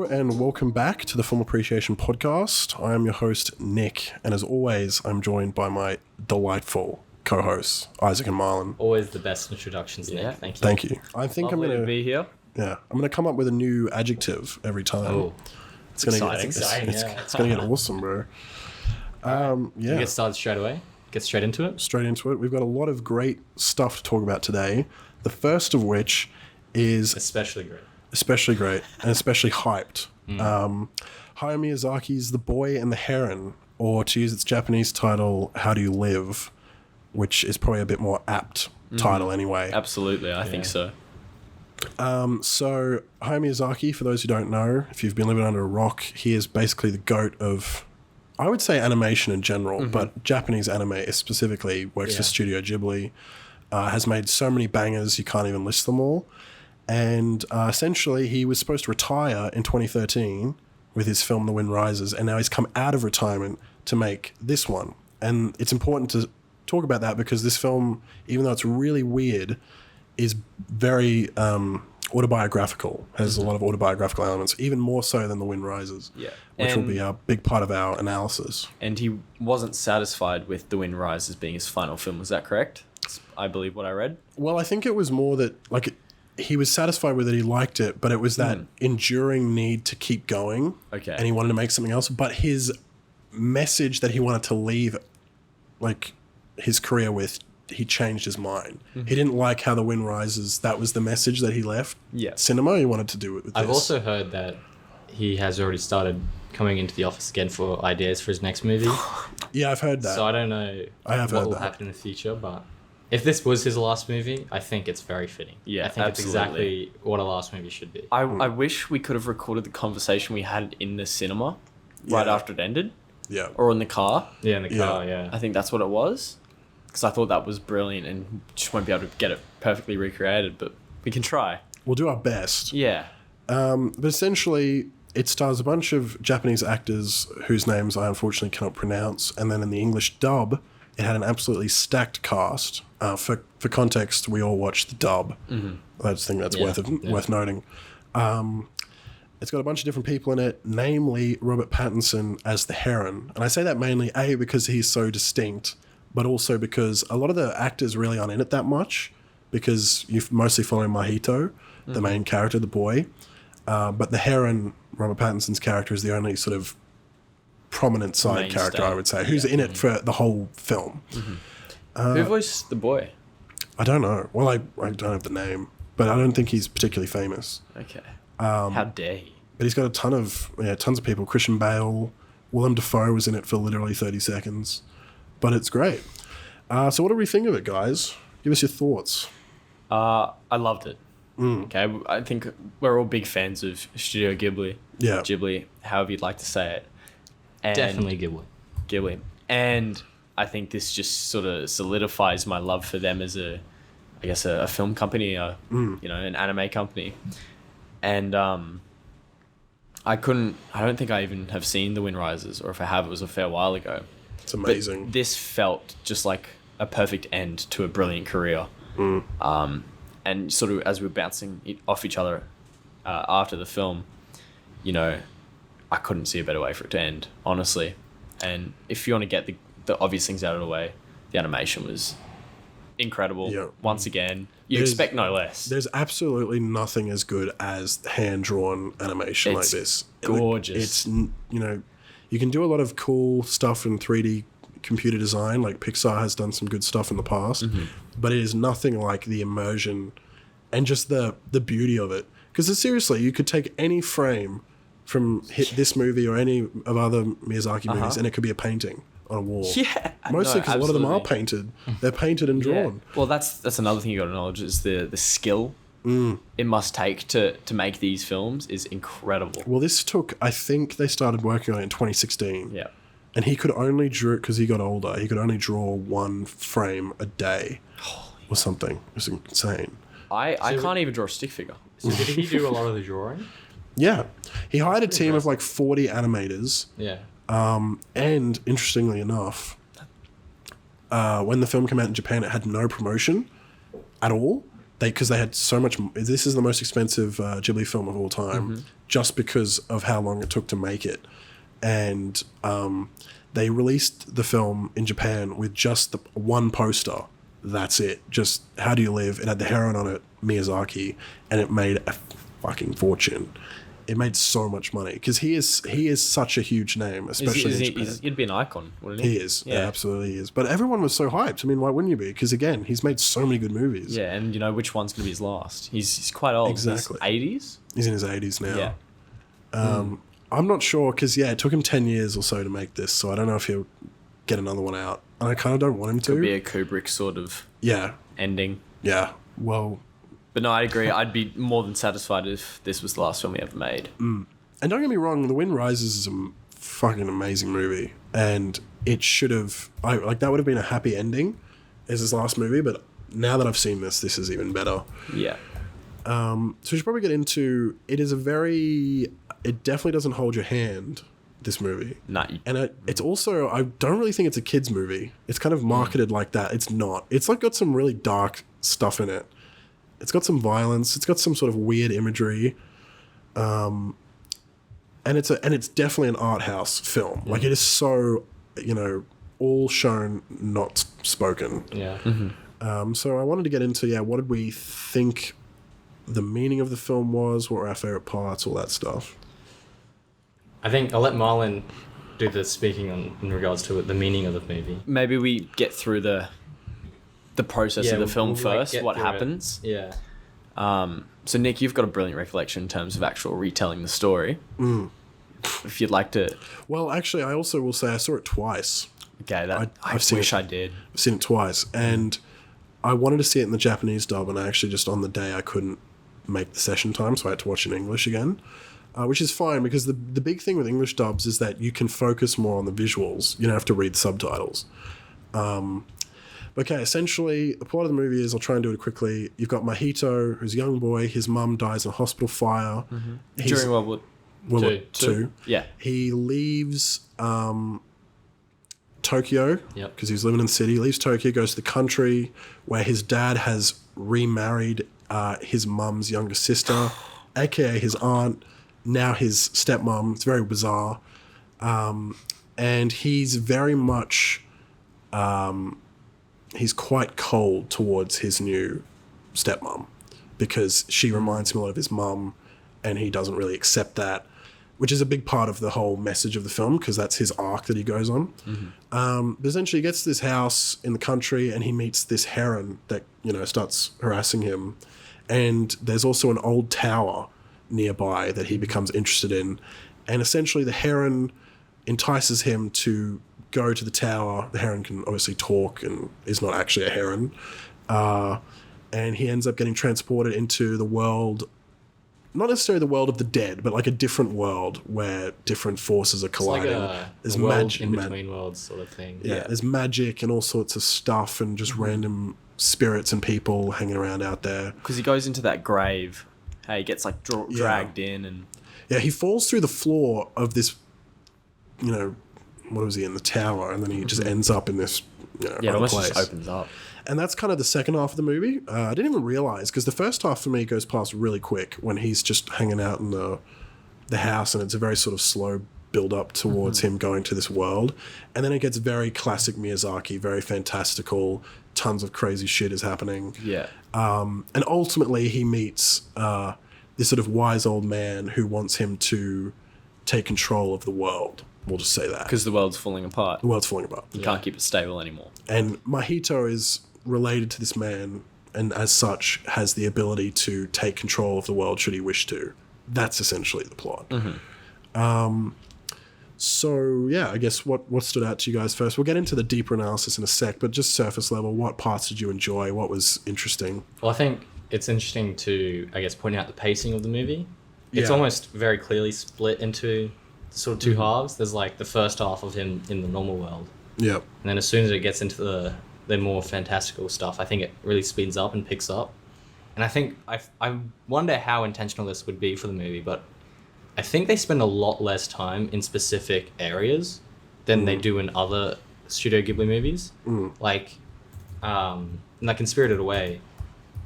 and welcome back to the Film Appreciation Podcast. I am your host, Nick, and as always, I'm joined by my delightful co-hosts, Isaac and Marlon. Always the best introductions, Nick. Thank you. Thank you. I think Lovely I'm going to be here. Yeah, I'm going to come up with a new adjective every time. Oh, it's going to exciting. It's going to get awesome, bro. Can we get started straight away? Get straight into it? Straight into it. We've got a lot of great stuff to talk about today. The first of which is... Especially great and especially hyped. Hayao Miyazaki's The Boy and The Heron, or to use its Japanese title, How Do You Live, which is probably a bit more apt title anyway. Absolutely, I think so. So Hayao Miyazaki, for those who don't know, if you've been living under a rock, he is basically the GOAT of, I would say, animation in general, but Japanese anime specifically, works for Studio Ghibli, has made so many bangers you can't even list them all. And essentially, he was supposed to retire in 2013 with his film The Wind Rises, and now he's come out of retirement to make this one. And it's important to talk about that because this film, even though it's really weird, is very autobiographical, has a lot of autobiographical elements, even more so than The Wind Rises, which will be a big part of our analysis. And he wasn't satisfied with The Wind Rises being his final film, was that correct? I believe what I read. Well, I think it was more that, like, he was satisfied with it, he liked it, but it was that enduring need to keep going. Okay. And he wanted to make something else. But his message that he wanted to leave, like, his career with, he changed his mind. He didn't like how The Wind Rises, that was the message that he left cinema. He wanted to do it with I've this. also heard that he has already started coming into the office again for ideas for his next movie. Yeah, I've heard that. So I don't know what will happen in the future, but if this was his last movie, I think it's very fitting. Yeah, I think absolutely. it's exactly what a last movie should be. I wish we could have recorded the conversation we had in the cinema right after it ended. Yeah. Or in the car. Yeah, in the car, I think that's what it was. Because I thought that was brilliant and just won't be able to get it perfectly recreated, but we can try. We'll do our best. Yeah. But essentially, it stars a bunch of Japanese actors whose names I unfortunately cannot pronounce. And then in the English dub, it had an absolutely stacked cast. For context, we all watched the dub. I just think that's worth noting. It's got a bunch of different people in it, namely Robert Pattinson as the Heron. And I say that mainly, A, because he's so distinct, but also because a lot of the actors really aren't in it that much, because you mostly follow Mahito, the main character, the boy. But the Heron, Robert Pattinson's character, is the only sort of prominent side character, I would say, who's in it for the whole film. Who voiced the boy? I don't know. Well, I don't have the name, but I don't think he's particularly famous. Okay. How dare he? But he's got a tons of people. Christian Bale, Willem Dafoe was in it for literally 30 seconds. But it's great. So what do we think of it, guys? Give us your thoughts. I loved it. Okay, I think we're all big fans of Studio Ghibli. Yeah. Ghibli, however you'd like to say it. And Definitely Ghibli. And I think this just sort of solidifies my love for them as a film company, an anime company. And I don't think I even have seen The Wind Rises, or if I have, it was a fair while ago. It's amazing. But this felt just like a perfect end to a brilliant career. And sort of as we were bouncing off each other after the film, I couldn't see a better way for it to end, honestly. And if you want to get the obvious things out of the way, the animation was incredible. Yeah. Once again, you expect no less. There's absolutely nothing as good as hand-drawn animation like this. Gorgeous. It's, you can do a lot of cool stuff in 3D computer design, like Pixar has done some good stuff in the past, but it is nothing like the immersion and just the beauty of it. Because seriously, you could take any frame from this movie or any of other Miyazaki movies and it could be a painting on a wall. Yeah. Mostly because a lot of them are painted. They're painted and drawn. Yeah. Well, that's another thing you got to acknowledge is the skill it must take to make these films is incredible. Well, I think they started working on it in 2016. Yeah. And he could only draw, because he got older, he could only draw one frame a day or something. It was insane. I can't even draw a stick figure. So did he do a lot of the drawing? Yeah. He hired a team of like 40 animators. Yeah. And interestingly enough, when the film came out in Japan, it had no promotion at all. because they had so much. This is the most expensive Ghibli film of all time, just because of how long it took to make it, and they released the film in Japan with just the one poster. That's it. Just How Do You Live? It had the heron on it, Miyazaki, and it made a fucking fortune. It made so much money because he is such a huge name, especially in Japan. He'd be an icon, wouldn't he? He is. Yeah, absolutely is. But everyone was so hyped. I mean, why wouldn't you be? Because again, he's made so many good movies. Yeah, and which one's going to be his last? He's quite old. Exactly. 80s? He's in his 80s now. Yeah. I'm not sure because, it took him 10 years or so to make this, so I don't know if he'll get another one out. And I kind of don't want him to. Could be a Kubrick sort of ending. Yeah. Well... But no, I agree. I'd be more than satisfied if this was the last film he ever made. And don't get me wrong, The Wind Rises is a fucking amazing movie. And it should have... that would have been a happy ending as his last movie, but now that I've seen this is even better. Yeah. So we should probably get into... It is a very... It definitely doesn't hold your hand, this movie. No. And it's also... I don't really think it's a kid's movie. It's kind of marketed like that. It's not. It's got some really dark stuff in it. It's got some violence. It's got some sort of weird imagery, and it's definitely an art house film. Like it is so, all shown, not spoken. Yeah. So I wanted to get into what did we think the meaning of the film was? What were our favorite parts? All that stuff. I think I'll let Marlon do the speaking in regards to the meaning of the movie. Maybe we get through the process of the film first, what happens. Yeah. So Nick, you've got a brilliant recollection in terms of actual retelling the story. If you'd like to... Well, actually, I also will say I saw it twice. Okay, I wish I did. I've seen it twice, and I wanted to see it in the Japanese dub, and I actually just on the day I couldn't make the session time, so I had to watch it in English again. Which is fine, because the big thing with English dubs is that you can focus more on the visuals. You don't have to read the subtitles. Okay, essentially, the plot of the movie is, I'll try and do it quickly. You've got Mahito, who's a young boy. His mum dies in a hospital fire. During World War II. Yeah. He leaves Tokyo, because he's living in the city. He leaves Tokyo, goes to the country, where his dad has remarried his mum's younger sister, aka his aunt, now his stepmom. It's very bizarre. And he's very much... he's quite cold towards his new stepmom because she reminds him a lot of his mum, and he doesn't really accept that, which is a big part of the whole message of the film because that's his arc that he goes on. But essentially he gets to this house in the country and he meets this heron that, starts harassing him. And there's also an old tower nearby that he becomes interested in. And essentially the heron entices him to go to the tower. The heron can obviously talk and is not actually a heron. And he ends up getting transported into the world, not necessarily the world of the dead, but like a different world where different forces are colliding. It's like there's in-between worlds sort of thing. Yeah, there's magic and all sorts of stuff and just random spirits and people hanging around out there. Because he goes into that grave. Hey, he gets like dragged in and... Yeah, he falls through the floor of this, what was he in the tower, and then he just ends up in this it almost place. Just opens up, and that's kind of the second half of the movie. I didn't even realize because the first half for me goes past really quick when he's just hanging out in the house, and it's a very sort of slow build up towards him going to this world, and then it gets very classic Miyazaki, very fantastical. Tons of crazy shit is happening. Yeah, and ultimately he meets this sort of wise old man who wants him to take control of the world. We'll just say that. Because the world's falling apart. The world's falling apart. You can't keep it stable anymore. And Mahito is related to this man, and as such has the ability to take control of the world should he wish to. That's essentially the plot. So, yeah, I guess what stood out to you guys first? We'll get into the deeper analysis in a sec, but just surface level, what parts did you enjoy? What was interesting? Well, I think it's interesting to, I guess, point out the pacing of the movie. It's almost very clearly split into sort of two halves. There's like the first half of him in the normal world. Yep. And then as soon as it gets into the more fantastical stuff, I think it really speeds up and picks up. And I think I wonder how intentional this would be for the movie, but I think they spend a lot less time in specific areas than they do in other Studio Ghibli movies. Like in Spirited Away,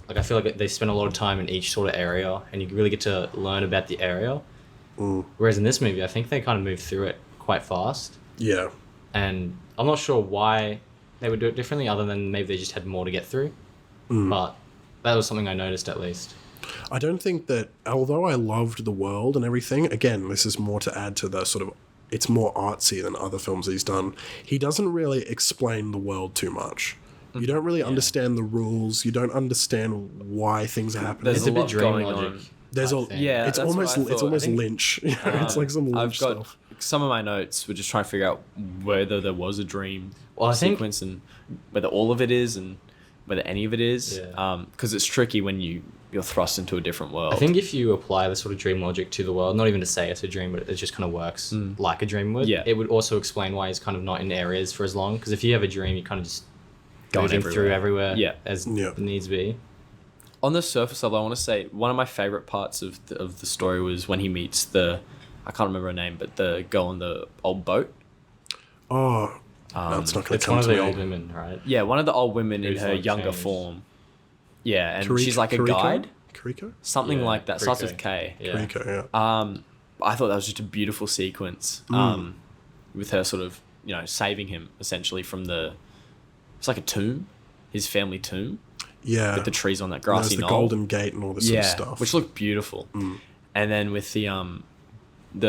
Like I feel like they spend a lot of time in each sort of area, and you really get to learn about the area. Whereas in this movie, I think they kind of move through it quite fast. Yeah. And I'm not sure why they would do it differently, other than maybe they just had more to get through. But that was something I noticed at least. I don't think that, although I loved the world and everything, again, this is more to add to the sort of, it's more artsy than other films he's done. He doesn't really explain the world too much. You don't really understand the rules. You don't understand why things are happening. There's a bit dream logic. There's a Yeah, it's that's what almost I thought. it's almost I think, Lynch. It's like some Lynch I've got stuff. some of my notes were just trying to figure out whether there was a dream Well, I think- sequence and whether all of it is and whether any of it is. Yeah. Because it's tricky when you're thrust into a different world. I think if you apply the sort of dream logic to the world, not even to say it's a dream, but it just kind of works like a dream would. Yeah. It would also explain why he's kind of not in areas for as long. Because if you have a dream, you kind of just Going moving through everywhere Yeah. as Yeah. needs be. On the surface level, I want to say one of my favorite parts of the story was when he meets I can't remember her name, but the girl on the old boat. Oh, no, it's not going It's to one come of to the me. old women, right? Yeah, one of the old women in Who's, her like, younger changed. form. Yeah, and Kiriko? she's like a Kiriko? guide, Kiriko? something Yeah, like that. Starts Kiriko. with K. Yeah. Kiriko, yeah. I thought that was just a beautiful sequence. With her sort of, saving him essentially from it's like a tomb, his family tomb, Yeah. with the trees on that And grassy there's the knoll. Golden Gate and all this sort of stuff. which looked beautiful. And then with the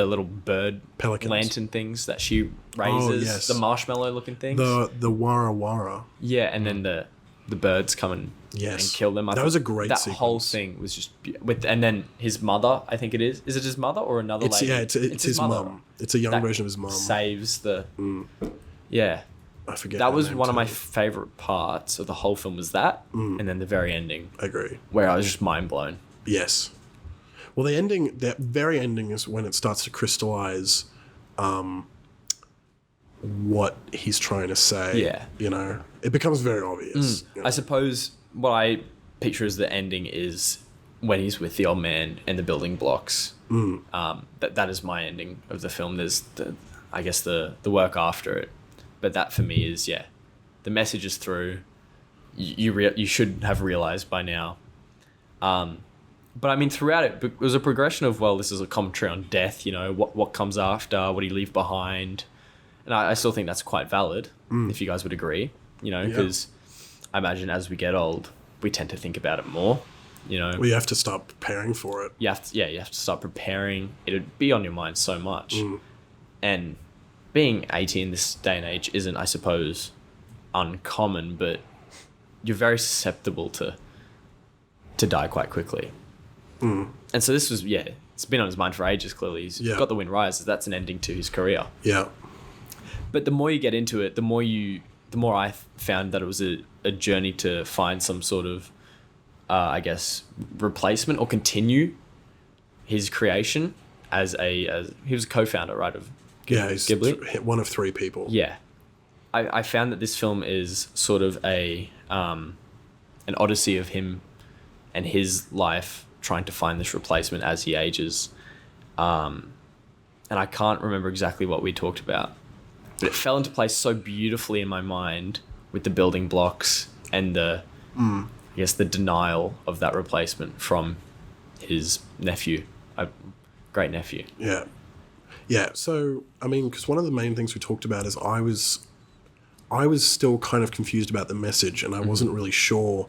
little bird Pelicans. lantern things that she raises, yes. the marshmallow looking things. the Wara Wara. Yeah, and then the birds come and Yes. kill them. That thought was a great That whole sequence. thing was just and then his mother, I think it is. Is it his mother or another It's lady? it's his mother. mum. It's a young That version of his mum. Saves the. Yeah, I forget. that her was name one of too. my favorite parts of the whole film. Was that, and then the very ending, I agree. where I was just mind blown. Yes. Well, the very ending is when it starts to crystallize what he's trying to say. Yeah. It becomes very obvious. I suppose what I picture as the ending is when he's with the old man and the building blocks. That is my ending of the film. There's I guess the work after it, but that for me is the message is through. You should have realized by now. But I mean, throughout it was a progression of, well, this is a commentary on death. What comes after, what do you leave behind, and I still think that's quite valid. If you guys would agree, because I imagine as we get old, we tend to think about it more. Well, you have to start preparing for it. You have to start preparing. It'd be on your mind so much, and being 80 in this day and age isn't, I suppose, uncommon, but you're very susceptible to die quite quickly. And so this was, it's been on his mind for ages. Clearly, he's got The Wind Rises. That's an ending to his career. Yeah. But the more you get into it, the more I found that it was a journey to find some sort of, I guess, replacement or continue his creation as he was a co-founder, right, of He's Ghibli. one of three people. Yeah. I found that this film is sort of an odyssey of him and his life trying to find this replacement as he ages. And I can't remember exactly what we talked about, but it fell into place so beautifully in my mind with the building blocks and the denial of that replacement from his nephew, a great nephew. Yeah. Yeah. So, I mean, because one of the main things we talked about is I was still kind of confused about the message, and I wasn't really sure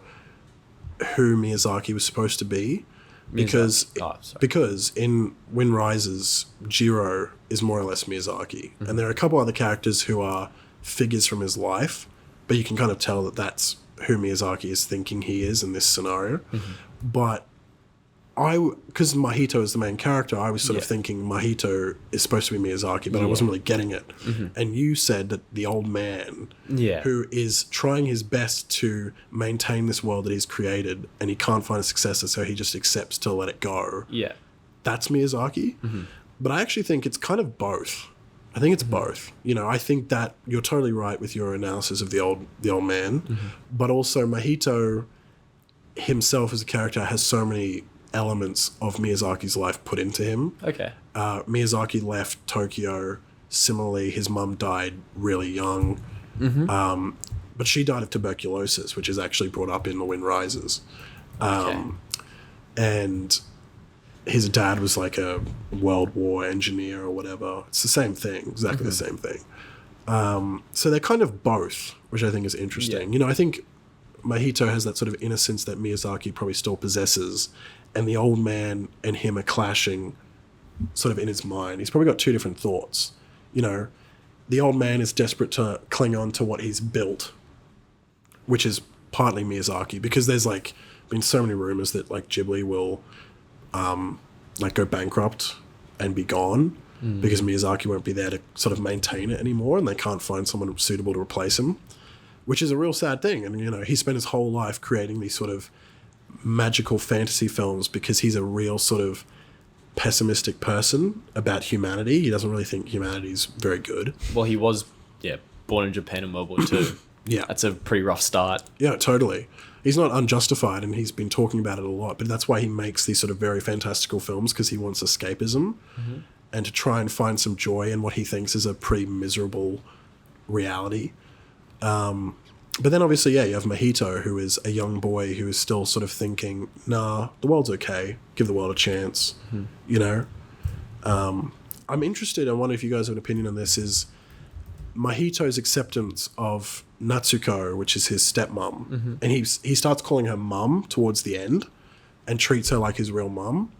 who Miyazaki was supposed to be. Because in Wind Rises, Jiro is more or less Miyazaki. And there are a couple other characters who are figures from his life, but you can kind of tell that that's who Miyazaki is thinking he is in this scenario. But because Mahito is the main character, I was sort of thinking Mahito is supposed to be Miyazaki, but I wasn't really getting it. And you said that the old man, who is trying his best to maintain this world that he's created, and he can't find a successor, so he just accepts to let it go. Yeah. That's Miyazaki. But I actually think it's kind of both. I think it's both. I think that you're totally right with your analysis of the old man, but also Mahito himself as a character has so many elements of Miyazaki's life put into him. Okay. Miyazaki left Tokyo. Similarly, his mum died really young. But she died of tuberculosis, which is actually brought up in The Wind Rises. And his dad was like a World War engineer or whatever. It's the same thing, exactly the same thing. So they're kind of both, which I think is interesting. Yeah. I think Mahito has that sort of innocence that Miyazaki probably still possesses, and the old man and him are clashing sort of in his mind. He's probably got two different thoughts. The old man is desperate to cling on to what he's built, which is partly Miyazaki, because there's like been so many rumors that like Ghibli will like go bankrupt and be gone because Miyazaki won't be there to sort of maintain it anymore, and they can't find someone suitable to replace him, which is a real sad thing. And he spent his whole life creating these sort of magical fantasy films because he's a real sort of pessimistic person about humanity. He doesn't really think humanity's very good. Well, he was, born in Japan in World War II. Yeah. That's a pretty rough start. Yeah, totally. He's not unjustified, and he's been talking about it a lot, but that's why he makes these sort of very fantastical films, because he wants escapism and to try and find some joy in what he thinks is a pretty miserable reality. But then obviously, you have Mahito, who is a young boy who is still sort of thinking, nah, the world's okay, give the world a chance, I'm interested, I wonder if you guys have an opinion on this, is Mahito's acceptance of Natsuko, which is his stepmom, and he starts calling her mum towards the end and treats her like his real mum.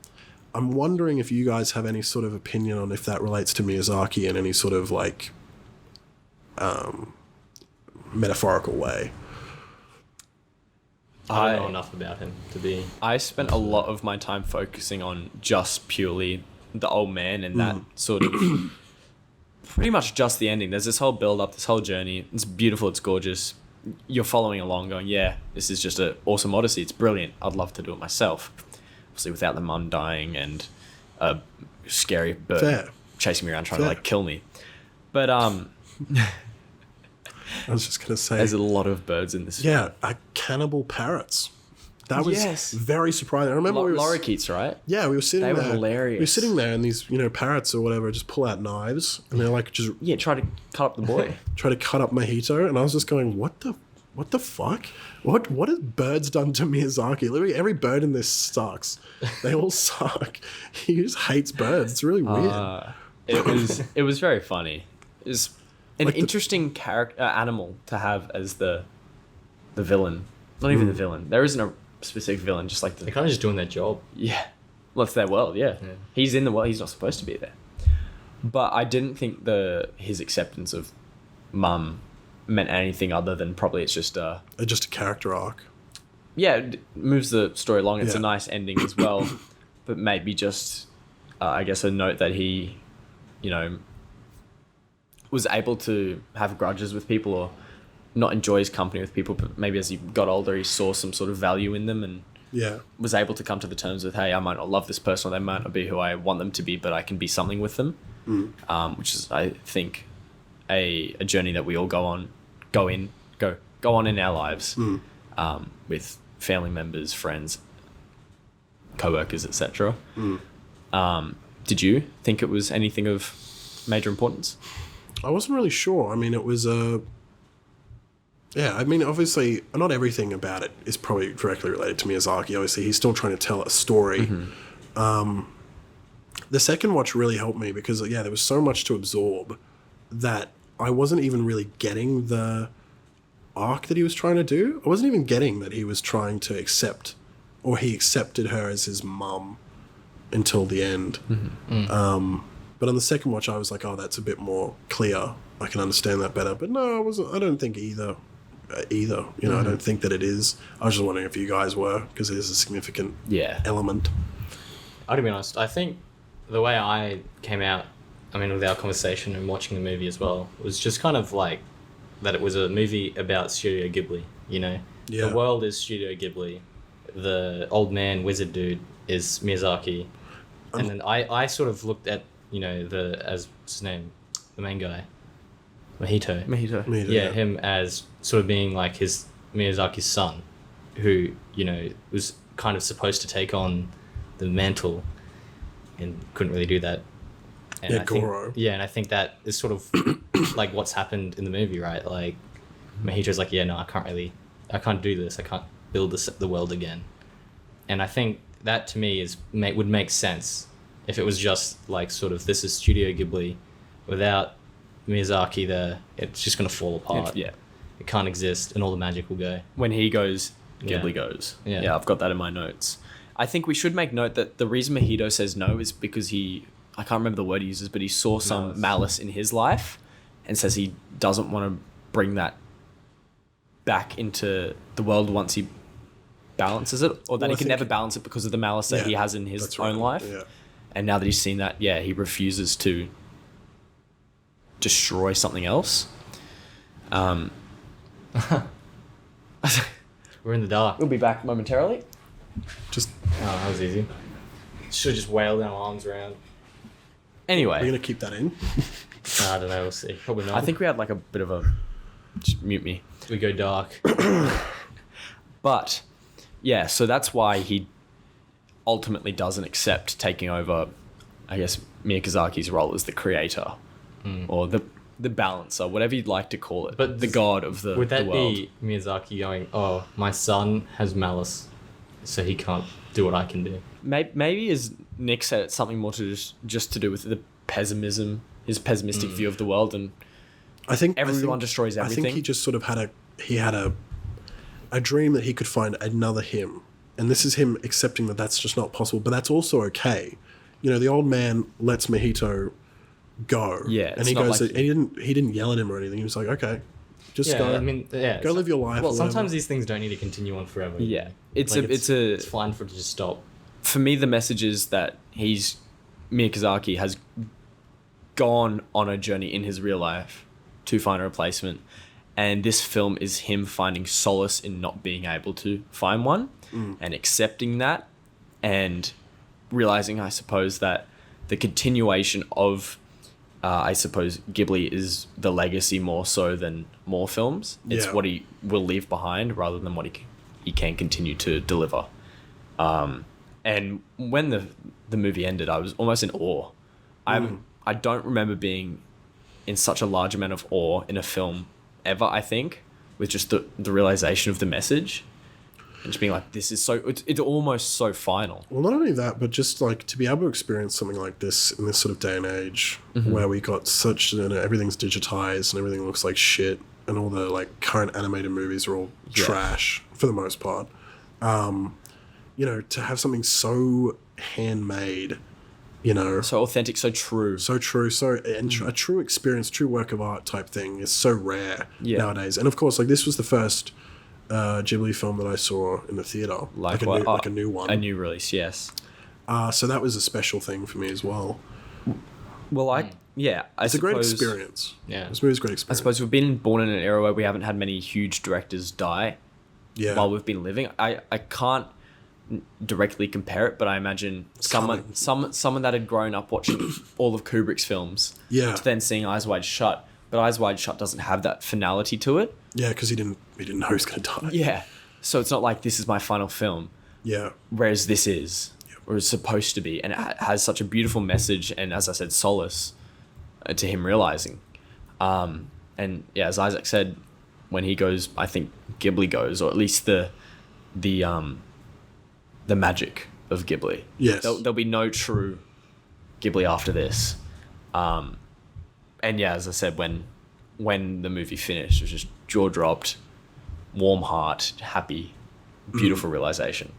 I'm wondering if you guys have any sort of opinion on if that relates to Miyazaki in any sort of like metaphorical way. I don't know enough about him to be... I spent a lot of my time focusing on just purely the old man and that sort of... pretty much just the ending. There's this whole build-up, this whole journey. It's beautiful, it's gorgeous. You're following along going, this is just an awesome odyssey. It's brilliant. I'd love to do it myself. Obviously, without the mum dying and a scary bird chasing me around trying to, like, kill me. But, I was just going to say... There's a lot of birds in this film. Cannibal parrots. That was very surprising. I remember lorikeets, right? Yeah, we were sitting there. They were hilarious. We were sitting there, and these, parrots or whatever just pull out knives, and they're like just... Yeah, try to cut up the boy. Try to cut up Mahito, and I was just going, what the fuck? What has birds done to Miyazaki? Literally every bird in this sucks. They all suck. He just hates birds. It's really weird. It was very funny. It was an interesting character animal to have as the villain. Not even the villain. There isn't a specific villain, just like they're kind of just doing their job. Yeah. Well, it's their world, yeah. He's in the world, he's not supposed to be there. But I didn't think his acceptance of mum meant anything other than probably it's just a character arc. Yeah, it moves the story along. It's a nice ending as well. But maybe just, I guess, a note that he, was able to have grudges with people or not enjoy his company with people, but maybe as he got older, he saw some sort of value in them and was able to come to the terms with, hey, I might not love this person or they might not be who I want them to be, but I can be something with them, which is, I think, a journey that we all go on in our lives with family members, friends, co-workers, etc. Did you think it was anything of major importance? I wasn't really sure. I mean, it was obviously, not everything about it is probably directly related to Miyazaki. Obviously, he's still trying to tell a story. The second watch really helped me because, there was so much to absorb that I wasn't even really getting the arc that he was trying to do. I wasn't even getting that he was trying to accept, or he accepted her as his mum until the end. But on the second watch, I was like, oh, that's a bit more clear. I can understand that better. But no, I don't think either. I don't think that it is. I was just wondering if you guys were, because it is a significant element. I to be honest, I think the way I came out, with our conversation and watching the movie as well, was just kind of like that it was a movie about Studio Ghibli, The world is Studio Ghibli. The old man wizard dude is Miyazaki. And then I sort of looked at, what's his name? The main guy. Mahito. Yeah, him as sort of being like his Miyazaki's son, who, was kind of supposed to take on the mantle and couldn't really do that. And Goro. And I think that is sort of like what's happened in the movie, right? Like, Mahito's like, I can't do this. I can't build the world again. And I think that to me would make sense if it was just like sort of this is Studio Ghibli without Miyazaki there. It's just gonna fall apart. Yeah. It can't exist, and all the magic will go. When he goes, Ghibli Yeah. goes. Yeah. Yeah, I've got that in my notes. I think we should make note that the reason Mojito says no is because I can't remember the word he uses, but he saw some malice in his life and says he doesn't want to bring that back into the world once he balances it, or that Well, he I can think- never balance it because of the malice that Yeah, he has in his that's right. own life. Yeah. And now that he's seen that, yeah, he refuses to destroy something else. We're in the dark. We'll be back momentarily. Just Oh, that was easy. Should have just wailed our arms around. Anyway, we're gonna keep that in. I don't know. We'll see. Probably not. I think we had like a bit of a... Just mute me. we go dark. But, yeah, so that's why he ultimately doesn't accept taking over, I guess, Miyazaki's role as the creator. Or the balancer, whatever you'd like to call it. But the god of the, Would that the world. be Miyazaki going, "Oh, my son has malice, so he can't do what I can do"? Maybe, as Nick said, it's something more to just to do with the pessimism, his pessimistic view of the world, and I think everyone destroys I everything. think he just sort of had a dream that he could find another him, and this is him accepting that that's just not possible. But that's also okay. You know, the old man lets Mojito go. Yeah, and it's he not goes. like- He didn't yell at him or anything. He was like, okay, just go. Go live your life. Well, or sometimes whatever. these things don't need to continue on forever. you Yeah. know? It's Like, it's fine for it to just stop. for me, the message is that Miyazaki has gone on a journey in his real life to find a replacement, and this film is him finding solace in not being able to find one, and accepting that, and realizing, I suppose, that the continuation of, I suppose, Ghibli is the legacy more so than more films. It's Yeah. what he will leave behind rather than what he can continue to deliver. And when the movie ended, I was almost in awe. I don't remember being in such a large amount of awe in a film ever, I think, with just the realization of the message. And just being like, this is so... It's almost so final. Well, not only that, but just like to be able to experience something like this in this sort of day and age, where we got such, everything's digitized and everything looks like shit, and all the like current animated movies are all trash for the most part. You know, to have something so handmade, you know, So authentic, so true. so true, a true experience, true work of art type thing is so rare nowadays. And of course, like this was the first Ghibli film that I saw in the theater, like a new one, A new release, yes. so that was a special thing for me as well. Well, It's a great experience. Yeah. This movie's a great I experience. suppose we've been born in an era where we haven't had many huge directors die Yeah. while we've been living. I can't directly compare it, but I imagine someone that had grown up watching all of Kubrick's films Yeah. to then seeing Eyes Wide Shut, but Eyes Wide Shut doesn't have that finality to it. Yeah, because he didn't know he was going to die. Yeah. So it's not like this is my final film, Yeah. whereas this is, or is supposed to be, and it has such a beautiful message and, as I said, solace to him realizing. And yeah, as Isaac said, when he goes, I think Ghibli goes, or at least the magic of Ghibli. Yes. There'll be no true Ghibli after this. And yeah, as I said, when the movie finished, it was just jaw dropped, warm heart, happy, beautiful realization.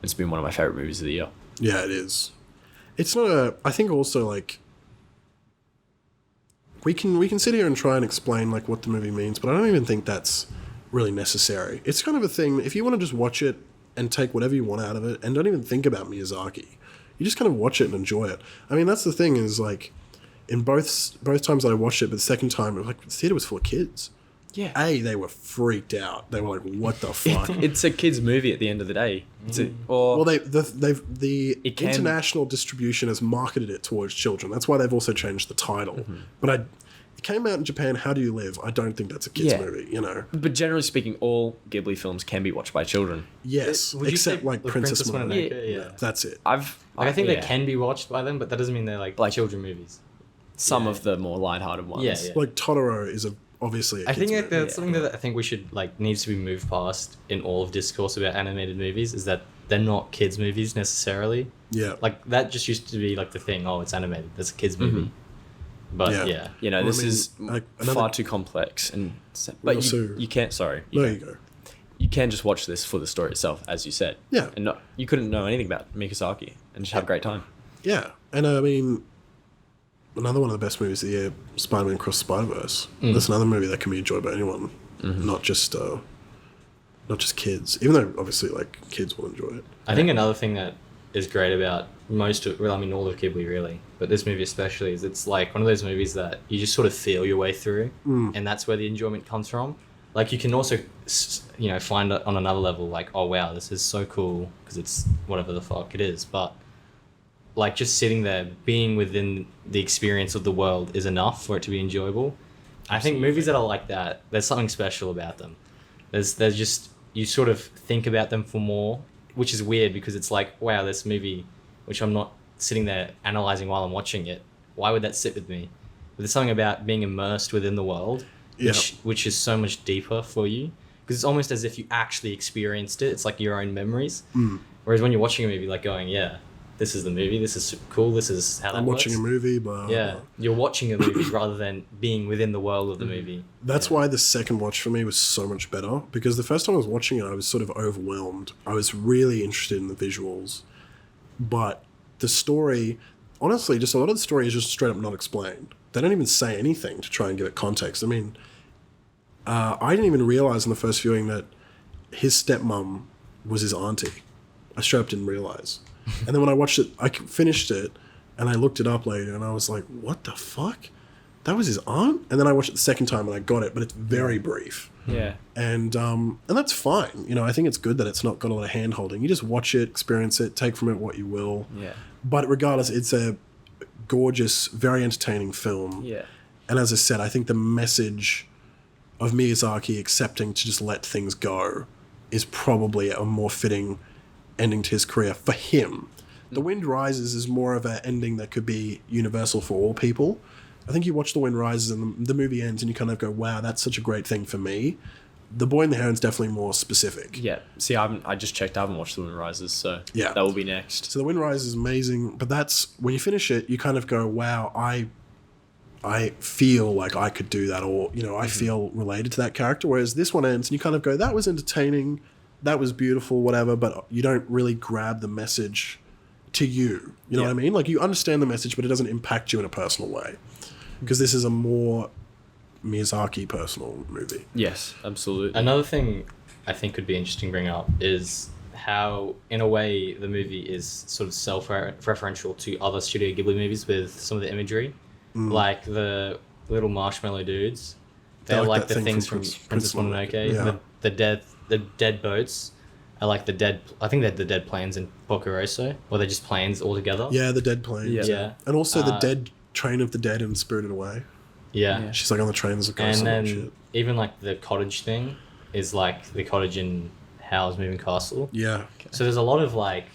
It's been one of my favorite movies of the year. Yeah, it is. It's not I think also like we can sit here and try and explain like what the movie means, but I don't even think that's really necessary. It's kind of a thing, if you want to just watch it and take whatever you want out of it and don't even think about Miyazaki, you just kind of watch it and enjoy it. I mean, that's the thing is like in both times I watched it, but the second time it was like the theater was full of kids. Yeah. They were freaked out. They were like, "What the fuck?" It's a kid's movie at the end of the day. Well, the It can- international distribution has marketed it towards children. That's why they've also changed the title. But it came out in Japan. How Do You Live? I don't think that's a kids movie. You know. But generally speaking, all Ghibli films can be watched by children. Yes, Would you except say like The Princess Mononoke. Mononoke? Yeah. That's it. I think they yeah. can be watched by them, but that doesn't mean they're like Like- children movies. Some Yeah. of the more lighthearted ones. Yeah. Like Totoro is obviously a I kids think movie. that's something that I think we should needs to be moved past in all of discourse about animated movies is that they're not kids movies necessarily. Yeah. Like that just used to be like the thing. Oh, it's animated. That's a kids movie. But Yeah. yeah. You know, Well, I this mean, is like, far another- too complex, and but Also- you can't. Sorry, There you go. you can just watch this for the story itself, as you said. Yeah. And not you couldn't know anything about Miyazaki and just have a great time. Yeah. And I mean, another one of the best movies of the year, Spider-Man Across the Spider-Verse. That's another movie that can be enjoyed by anyone, not just kids. Even though obviously like kids will enjoy it. I think another thing that is great about all of Ghibli really, but this movie especially, is it's like one of those movies that you just sort of feel your way through, and that's where the enjoyment comes from. Like you can also, find it on another level, like, oh wow, this is so cool because it's whatever the fuck it is, but like just sitting there, being within the experience of the world is enough for it to be enjoyable. I think movies that are like that, there's something special about them. There's just, you sort of think about them for more, which is weird because it's like, wow, this movie, which I'm not sitting there analyzing while I'm watching it, why would that sit with me? But there's something about being immersed within the world, which is so much deeper for you, because it's almost as if you actually experienced it. It's like your own memories. Whereas when you're watching a movie, like going, yeah, this is the movie, this is super cool, this is how that I'm works. watching a movie, but Yeah, you're watching a movie rather than being within the world of the movie. that's why the second watch for me was so much better, because the first time I was watching it, I was sort of overwhelmed. I was really interested in the visuals, but the story, honestly, just a lot of the story is just straight up not explained. They don't even say anything to try and give it context. I mean, I didn't even realize in the first viewing that his stepmom was his auntie. I straight up didn't realize. And then when I watched it, I finished it, and I looked it up later, and I was like, what the fuck? That was his aunt? And then I watched it the second time, and I got it, but it's very brief. Yeah. And that's fine. I think it's good that it's not got a lot of hand-holding. You just watch it, experience it, take from it what you will. Yeah. But regardless, it's a gorgeous, very entertaining film. Yeah. And as I said, I think the message of Miyazaki accepting to just let things go is probably a more fitting ending to his career for him. The Wind Rises is more of an ending that could be universal for all people. I think you watch The Wind Rises and the movie ends and you kind of go, wow, that's such a great thing for me. The Boy and the Heron's definitely more specific. Yeah. See, I just checked. I haven't watched The Wind Rises, so Yeah. that will be next. So The Wind Rises is amazing, but that's when you finish it, you kind of go, wow, I feel like I could do that, or I feel related to that character. Whereas this one ends and you kind of go, that was entertaining, that was beautiful, whatever, but you don't really grab the message to you. You know what I mean? Like you understand the message, but it doesn't impact you in a personal way. Because this is a more Miyazaki personal movie. Yes, absolutely. Another thing I think could be interesting to bring up is how, in a way, the movie is sort of self-referential to other Studio Ghibli movies with some of the imagery. Like the little marshmallow dudes. They're like the thing things from Princess Mononoke. Yeah. The dead boats are like the dead... I think they're the dead planes in Porco Rosso. Or they're just planes all together. Yeah, the dead planes. Yeah. And also the dead train of the dead in Spirited Away. Yeah. She's like on the train as a ghost And then shit. even like the cottage thing is like the cottage in Howl's Moving Castle. Yeah. So there's a lot of like...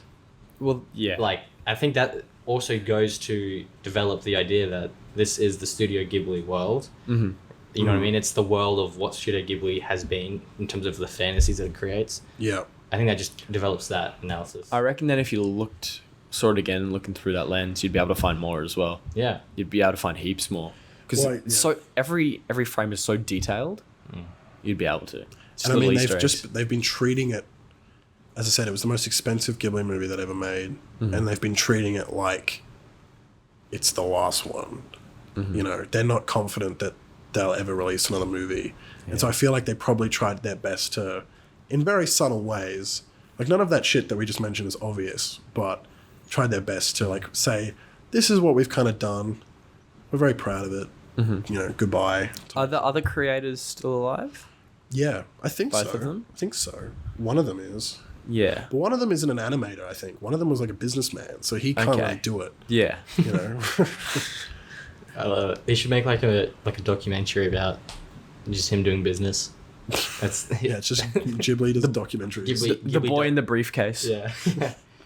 Well, yeah. Like, I think that also goes to develop the idea that this is the Studio Ghibli world. Mm-hmm. You know what I mean? It's the world of what Studio Ghibli has been in terms of the fantasies that it creates. Yeah. I think that just develops that analysis. I reckon that if you saw it again, looking through that lens, you'd be able to find more as well. Yeah. You'd be able to find heaps more. Because Well, yeah. so every frame is so detailed, you'd be able to. Just And I little mean, Easter eggs. they've been treating it, as I said, it was the most expensive Ghibli movie that ever made, and they've been treating it like it's the last one. They're not confident that they'll ever release another movie, and so I feel like they probably tried their best to, in very subtle ways, like none of that shit that we just mentioned is obvious, but tried their best to like say, this is what we've kind of done. We're very proud of it. Goodbye. Are the other creators still alive? Yeah, I think Both so. of them? I think so. One of them is. Yeah. But one of them isn't an animator, I think. One of them was like a businessman, so he can't Okay. really do it. Yeah. I love it. They should make like a documentary about just him doing business. That's Yeah, it's just Ghibli does documentaries. Ghibli- The boy do- in the briefcase. Yeah.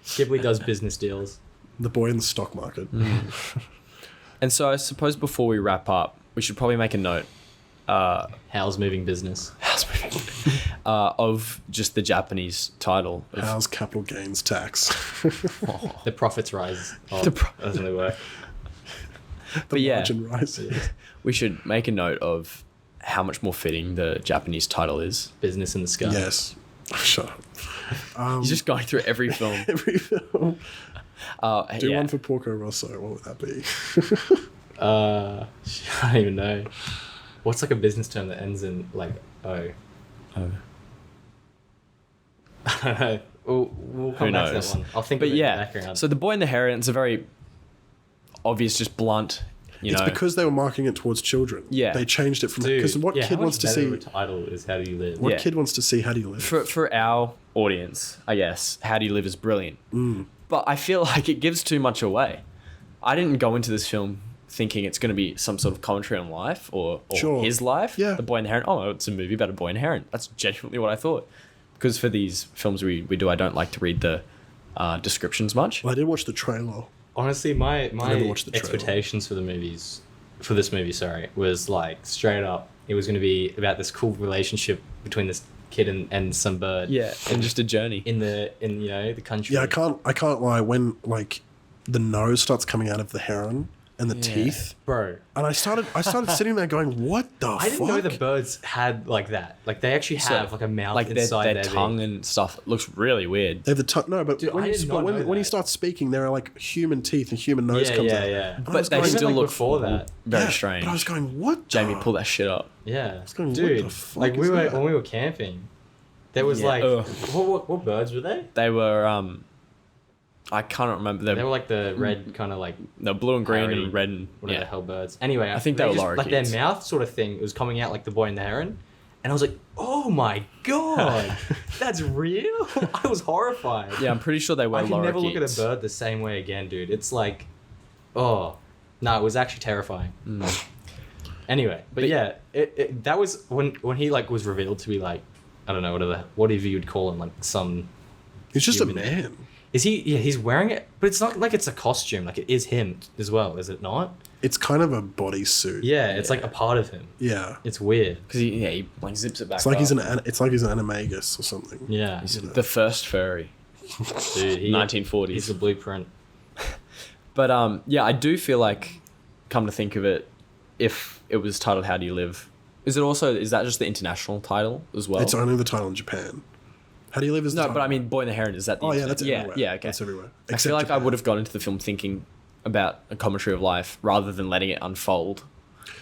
Ghibli does business deals. The boy in the stock market. And so I suppose before we wrap up, we should probably make a note How's moving business? Of just the Japanese title. How's capital gains tax? The profits rise. Oh, The pro- doesn't really work. But yeah, Margin rises. we should make a note of how much more fitting the Japanese title is. Business in the sky. Yes. Shut up. He's just going through every film. Every film. Do yeah. one for Porco Rosso. What would that be? I don't even know. What's like a business term that ends in like O? Oh. I don't know. We'll come Who back knows? to that one. I'll think But of it in the yeah, background. so The Boy and the Heron is a very obvious, just blunt, It's because they were marketing it towards children. Yeah. They changed it from Dude, because what yeah, kid how wants much to better see of a title is How Do You Live? what Yeah. kid wants to see How Do You Live? for our audience, I guess, How Do You Live is brilliant. Mm. But I feel like it gives too much away. I didn't go into this film thinking it's going to be some sort of commentary on life or Sure. his life. Yeah. The Boy and the Heron. Oh, it's a movie about a boy and a heron. That's genuinely what I thought. Because for these films we do, I don't like to read the descriptions much. Well, I did watch the trailer. Honestly, my never watched the trailer. expectations for this movie, was like straight up. It was going to be about this cool relationship between this kid and some bird. Yeah, and just a journey. In the country. Yeah, I can't lie. When like the nose starts coming out of the heron and the Yeah. teeth, Bro, and I started sitting there going, "What the fuck?" I didn't know the birds had like that. Like they actually have like a mouth like inside their their tongue beak. and stuff looks really weird. They have the tongue. No, but Dude, when I he, did not know when he that. starts speaking, there are like human teeth and human nose Yeah, comes yeah, out. yeah. And I But was they going, still like look before that. very yeah, strange. But I was going, "What?" Jamie, the-" pull that shit up. Yeah, going, what dude. the fuck Like is that? when we were camping, there was Yeah. like Ugh. what birds were they? They were I can't remember. They were like the red kind of like No, blue and green Harry, and red and whatever yeah. the hell birds. Anyway, I think they were just, like their lorikeets. mouth sort of thing was coming out like the Boy and the Heron, and I was like, oh my god, that's real. I was horrified. Yeah, I'm pretty sure they were I can never look at a lorikeets. bird the same way again, dude. It's like, oh, no, it was actually terrifying. Anyway, but yeah, that was when he like was revealed to be like, I don't know, whatever you'd call him, like some. He's just a human. man. Is he? Yeah, he's wearing it, but it's not like it's a costume. Like it is him as well, is it not? It's kind of a bodysuit. Yeah, it's like a part of him. Yeah. It's weird. Because he like zips it back. It's like up. he's an animagus or something. Yeah, He's the first furry, dude. 1940s. He's the blueprint. But yeah, I do feel like, come to think of it, if it was titled "How Do You Live," is that just the international title as well? It's only the title in Japan. How Do You Live is the No, title. but I mean, Boy and the Heron, is that the Oh yeah, internet- that's everywhere. Yeah, okay. That's everywhere. I Except feel like I Japan. would have gone into the film thinking about a commentary of life rather than letting it unfold.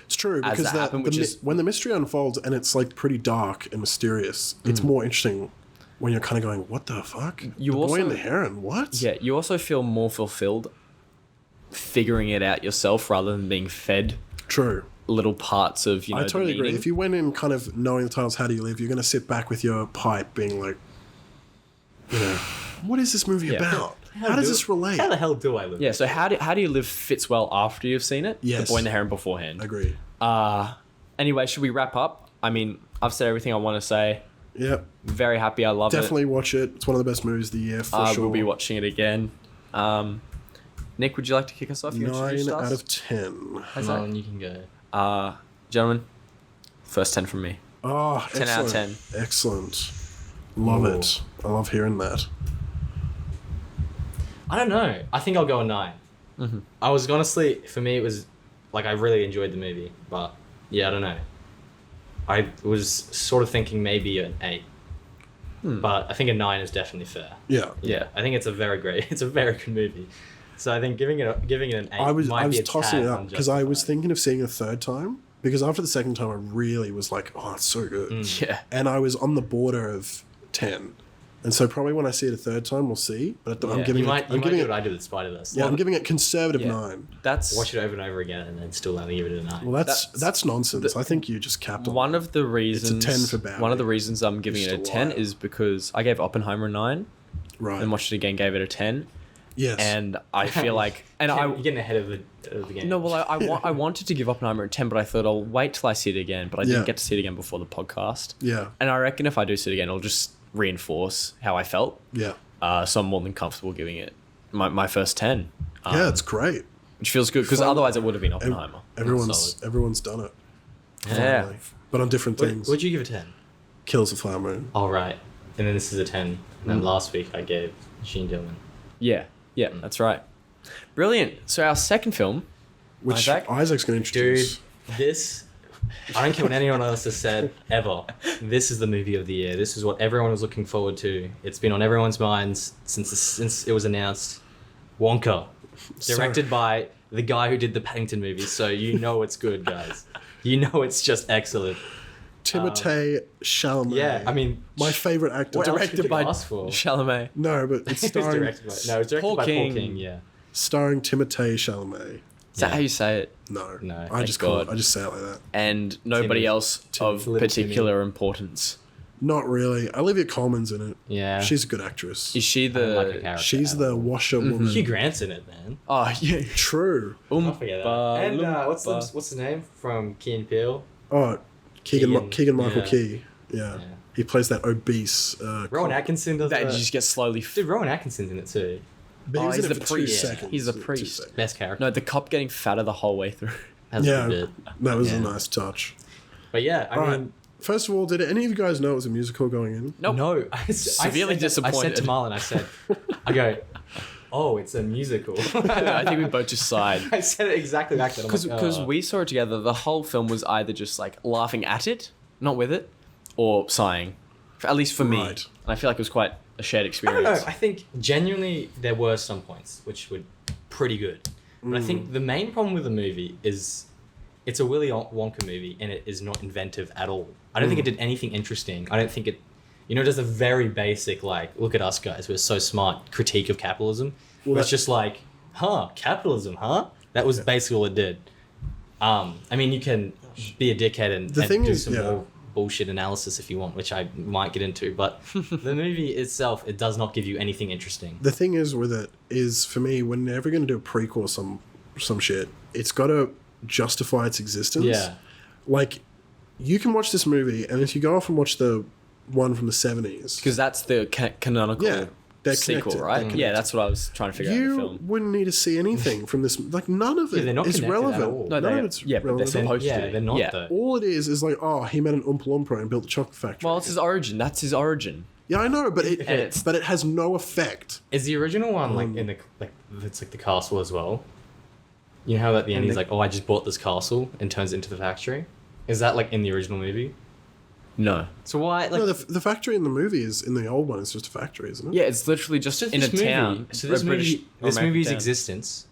It's true as because that happened, which is- when the mystery unfolds and it's like pretty dark and mysterious, it's more interesting when you're kind of going, "What the fuck?" You the Boy also- and the Heron. What? Yeah, you also feel more fulfilled figuring it out yourself rather than being fed True. little parts of I totally the agree. meaning. If you went in kind of knowing the titles, "How Do You Live," you're going to sit back with your pipe, being like, what is this movie Yeah. about? How does this relate? How the hell do I live? Yeah, so how do you live fits well after you've seen it. Yes. The Boy and the Heron beforehand. Agree. Anyway, should we wrap up? I mean, I've said everything I want to say. Yep. Very happy. I love Definitely it. watch it. It's one of the best movies of the year for sure. We'll be watching it again. Nick, would you like to kick us off? You 9 introduced us? out of 10. How's that? Marlon, you can go. Gentlemen, first 10 from me. Oh, 10 out of 10. Excellent. Love Ooh. it. I love hearing that. I don't know. I think I'll go a 9. Mm-hmm. I was honestly, for me, it was like I really enjoyed the movie, but yeah, I don't know. I was sort of thinking maybe an 8, but I think a 9 is definitely fair. Yeah. Yeah. I think it's a very good movie. So I think giving it an 8 I was might be a tossing it tad up because I was unjustified. thinking of seeing a third time because after the second time I really was like, oh, it's so good. Yeah. And I was on the border of 10. And so probably when I see it a third time, we'll see. But I'm Yeah. giving You it, might I'm do giving what it, I did with Spider-Verse. yeah, I'm giving it conservative Yeah. 9. That's Watch it over and over again and then still only give it a 9. Well, that's That's- nonsense. I think you just capped on one of the reasons. 10 for Bowie. One of the reasons I'm giving Just it a a 10 liar. is because I gave Oppenheimer a 9, right. then watched it again, gave it a 10, Yes. and I feel like, and You're I. getting ahead of the game. No, well, I wanted to give Oppenheimer a 10, but I thought I'll wait till I see it again, but I Yeah. didn't get to see it again before the podcast. yeah. And I reckon if I do see it again, it'll just reinforce how I felt. Yeah. So I'm more than comfortable giving it my first 10. Yeah, it's great. Which feels good, because Fun. otherwise it would have been Oppenheimer. Everyone's done it. Yeah. finally. But on different What, things. would you give a 10? Kills the Flower Moon. All right. And then this is a 10. And then last week I gave Gene Dillman. Yeah, that's right. Brilliant. So our second film, Which Isaac? Isaac's going to introduce. Dude, this... I don't care what anyone else has said, ever. This is the movie of the year. This is what everyone was looking forward to. It's been on everyone's minds since it was announced. Wonka. Directed by the guy who did the Paddington movies, so you know it's good, guys. You know it's just excellent. Timothée Chalamet. Yeah, I mean... my favorite actor. What else directed could you by ask for? Chalamet. No, but it's It was starring, directed by... No, it was directed Paul by King. Paul King, yeah. starring Timothée Chalamet. Is that how you say it? No. No, I thank just call it, God. I just say it like that. And nobody Timmy. else of Little particular importance. Not really. Olivia Colman's in it. Yeah. She's a good actress. Is she I don't like her the? character She's at the all. washerwoman. Hugh Grant's in it, man. Oh yeah. True. I forget that. And what's the name from Key and Peele? Oh, Keegan Michael yeah. Key. Yeah. He plays that obese. Rowan Atkinson does That that. you just get slowly. Dude, Rowan Atkinson's in it too. But he was he's in it the for 2 priest. seconds. He's the 2 priest. seconds. Best character. No, the cop getting fatter the whole way through. That's a Yeah, good bit. that was Yeah. a nice touch. But yeah, I All mean, right. First of all, did any of you guys know it was a musical going in? Nope. no. Severely I disappointed. said to Marlon, I go, oh, it's a musical. I think we both just sighed. I said it exactly like that. I'm Because like, we saw it together, the whole film was either just like laughing at it, not with it, or sighing. At least for me. Right. And I feel like it was quite a shared I don't experience. know. I think genuinely there were some points which were pretty good. But I think the main problem with the movie is it's a Willy Wonka movie and it is not inventive at all. I don't think it did anything interesting. I don't think it, does a very basic, like, look at us guys, we're so smart critique of capitalism. Well, It's just like, capitalism, huh? That was basically all it did. I mean, you can be a dickhead and thing do is, some yeah. more bullshit analysis if you want, which I might get into, but the movie itself, it does not give you anything interesting. The thing is with it is, for me, when they're ever going to do a prequel or some shit, it's got to justify its existence. Yeah. Like, you can watch this movie, and if you go off and watch the one from the 70s, Because that's the canonical Yeah, they're sequel, connected. right? They're Yeah, connected. that's what I was trying to figure out in the you film. wouldn't need to see anything from this. Like, none of Yeah, it they're not is connected at relevant. all. No, None they- of it's yeah, but they're relevant. supposed to Yeah, be. they're not Yeah. though. All it is like, oh, he made an Oompa Loompa and built the chocolate factory. Well, it's his origin. That's his origin. Yeah, I know, but it's- it has no effect. Is the original one like in the it's like the castle as well? You know how at the end he's like, "Oh, I just bought this castle," and turns it into the factory. Is that like in the original movie? No. So why like No, the factory in the movie is in the old one. It's just a factory, isn't it? Yeah, it's literally just so in a this movie, town. So this a British movie, or this American movie's town. existence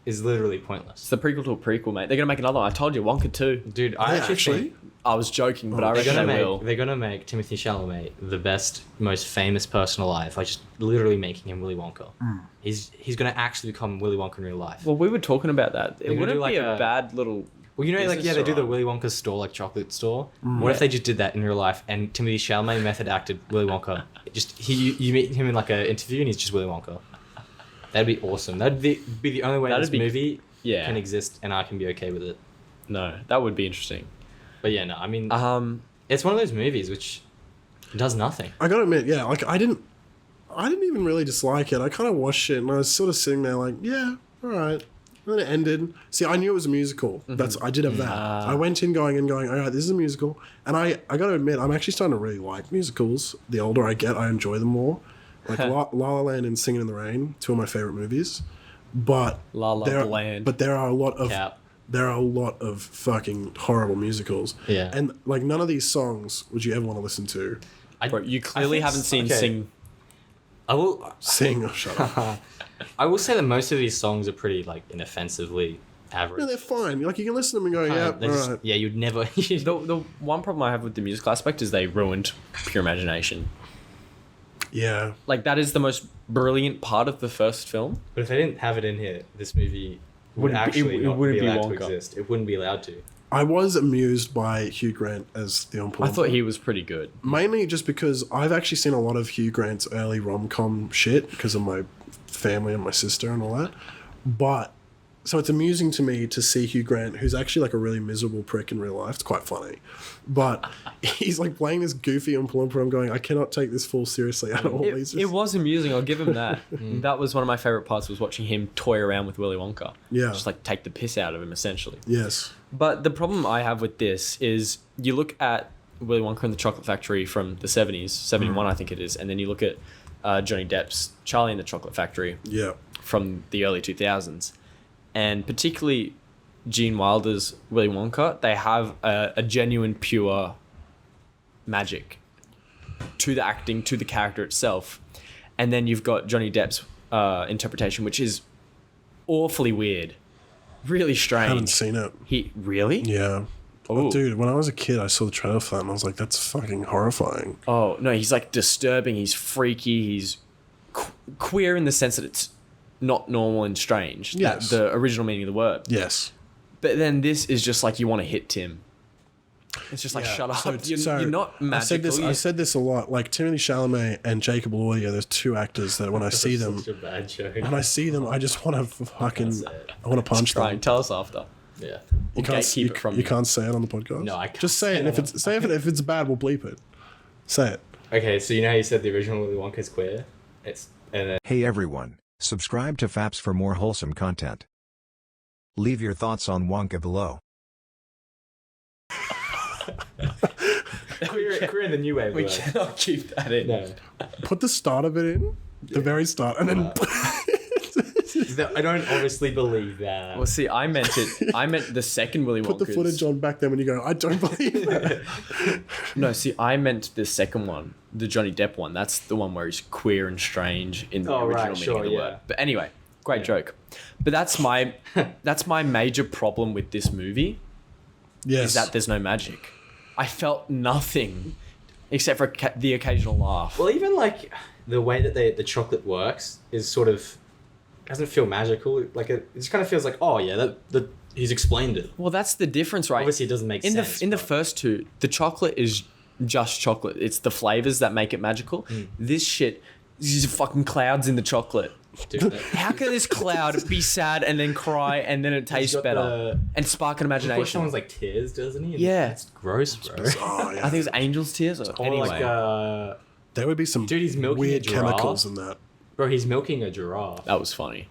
is literally pointless. It's the prequel to a prequel, mate. They're gonna make another one. I told you, Wonka 2. Dude, I Yeah, actually think I was joking, but I they're reckon gonna they make will. they're gonna make Timothée Chalamet the best, most famous person alive by just literally making him Willy Wonka. He's gonna actually become Willy Wonka in real life. Well, we were talking about that. It gonna wouldn't do like be a a- bad little. Well, like, business yeah, they do the run. Willy Wonka store, like chocolate store. What if they just did that in real life and Timothée Chalamet method acted Willy Wonka? You meet him in like an interview and he's just Willy Wonka. That'd be awesome. That'd be the only way That'd this be- movie yeah. can exist and I can be okay with it. No, that would be interesting. But yeah, no, I mean, It's it's one of those movies which does nothing. I gotta admit, yeah, like I didn't even really dislike it. I kind of watched it and I was sort of sitting there like, yeah, all right. And then it ended. See, I knew it was a musical. I did have that. I went in going, all right, this is a musical. And I gotta admit, I'm actually starting to really like musicals. The older I get, I enjoy them more. Like La La Land and Singing in the Rain, two of my favorite movies. But La La there- Land. But there are a lot of Cap. there are a lot of fucking horrible musicals. Yeah. And like none of these songs would you ever want to listen to. Bro, you clearly think haven't seen okay. Sing. I will. Sing, oh, shut up. I will say that most of these songs are pretty like inoffensively average. No, they're fine. Like you can listen to them and go, yeah, They're all just- right. yeah, you'd never. The one problem I have with the musical aspect is they ruined Pure Imagination. Yeah. Like, that is the most brilliant part of the first film. But if they didn't have it in here, this movie would Wouldn't be- actually it not wouldn't be be allowed Wonka. to exist. It wouldn't be allowed to. I was amused by Hugh Grant as the Oompa I thought Loompa. he was pretty good. Mainly just because I've actually seen a lot of Hugh Grant's early rom-com shit because of my family and my sister and all that. But So it's amusing to me to see Hugh Grant, who's actually like a really miserable prick in real life. It's quite funny. But he's like playing this goofy Oompa Loompa. I'm going, I cannot take this full seriously at all. It was amusing. I'll give him that. That was one of my favorite parts, was watching him toy around with Willy Wonka. Yeah. Just like take the piss out of him, essentially. Yes. But the problem I have with this is you look at Willy Wonka and the Chocolate Factory from the 70s, 71 I think it is, and then you look at Johnny Depp's Charlie and the Chocolate Factory Yeah. from the early 2000s. And particularly Gene Wilder's Willy Wonka, they have a genuine, pure magic to the acting, to the character itself. And then you've got Johnny Depp's interpretation, which is awfully weird, really strange. I haven't seen it. Really? Yeah. Ooh. Dude, when I was a kid, I saw the trailer for that and I was like, that's fucking horrifying. Oh, no, he's like disturbing, he's freaky, he's queer in the sense that it's not normal and strange. Yes. The original meaning of the word. Yes. But then this is just like you want to hit Tim. It's just like, Yeah. shut up. So- You're not magical. I said this a lot. Like Timothy Chalamet and Jacob Elordi, there's two actors that when I see them, Such a bad joke. I just want to fucking, say it. I want to punch Try them. and tell us after. Yeah. You can't, gatekeep it from you you. can't say it on the podcast. No, I can't Just say say it. And it if it's bad, we'll bleep it. Say it. Okay, so you know how you said the original Willy Wonka is queer? And then Hey everyone, subscribe to FAPS for more wholesome content. Leave your thoughts on Wonka below. queer in the new wave. We word. cannot keep that in. No. Put the start of it in, the very start, and then. I don't obviously believe that. Well, see, I meant it. I meant the second Willy Wonka. Put the footage on back then when you go, I don't believe that. No, see, I meant the second one, the Johnny Depp one. That's the one where he's queer and strange in the Oh, original right, meaning sure, of the yeah. word. But anyway, great Yeah. joke. But that's my major problem with this movie. Yes. Is that there's no magic. I felt nothing except for the occasional laugh. Well, even like the way that the chocolate works is sort of doesn't feel magical. Like it just kind of feels like, oh yeah, that he's explained it. Well, that's the difference, right? Obviously, it doesn't make in sense. the but- first two, the chocolate is just chocolate. It's the flavors that make it magical. This shit, these fucking clouds in the chocolate. Dude, that- How can this cloud be sad and then cry and then it tastes got better the- and spark an He puts imagination? someone's like tears, doesn't he? And Yeah. it's gross, bro. Oh, yeah. I think it's Angel's Tears. Or, Or anyway, like, There would be some Dude, he's milking weird a giraffe. chemicals in that. bro, he's milking a giraffe. that was funny.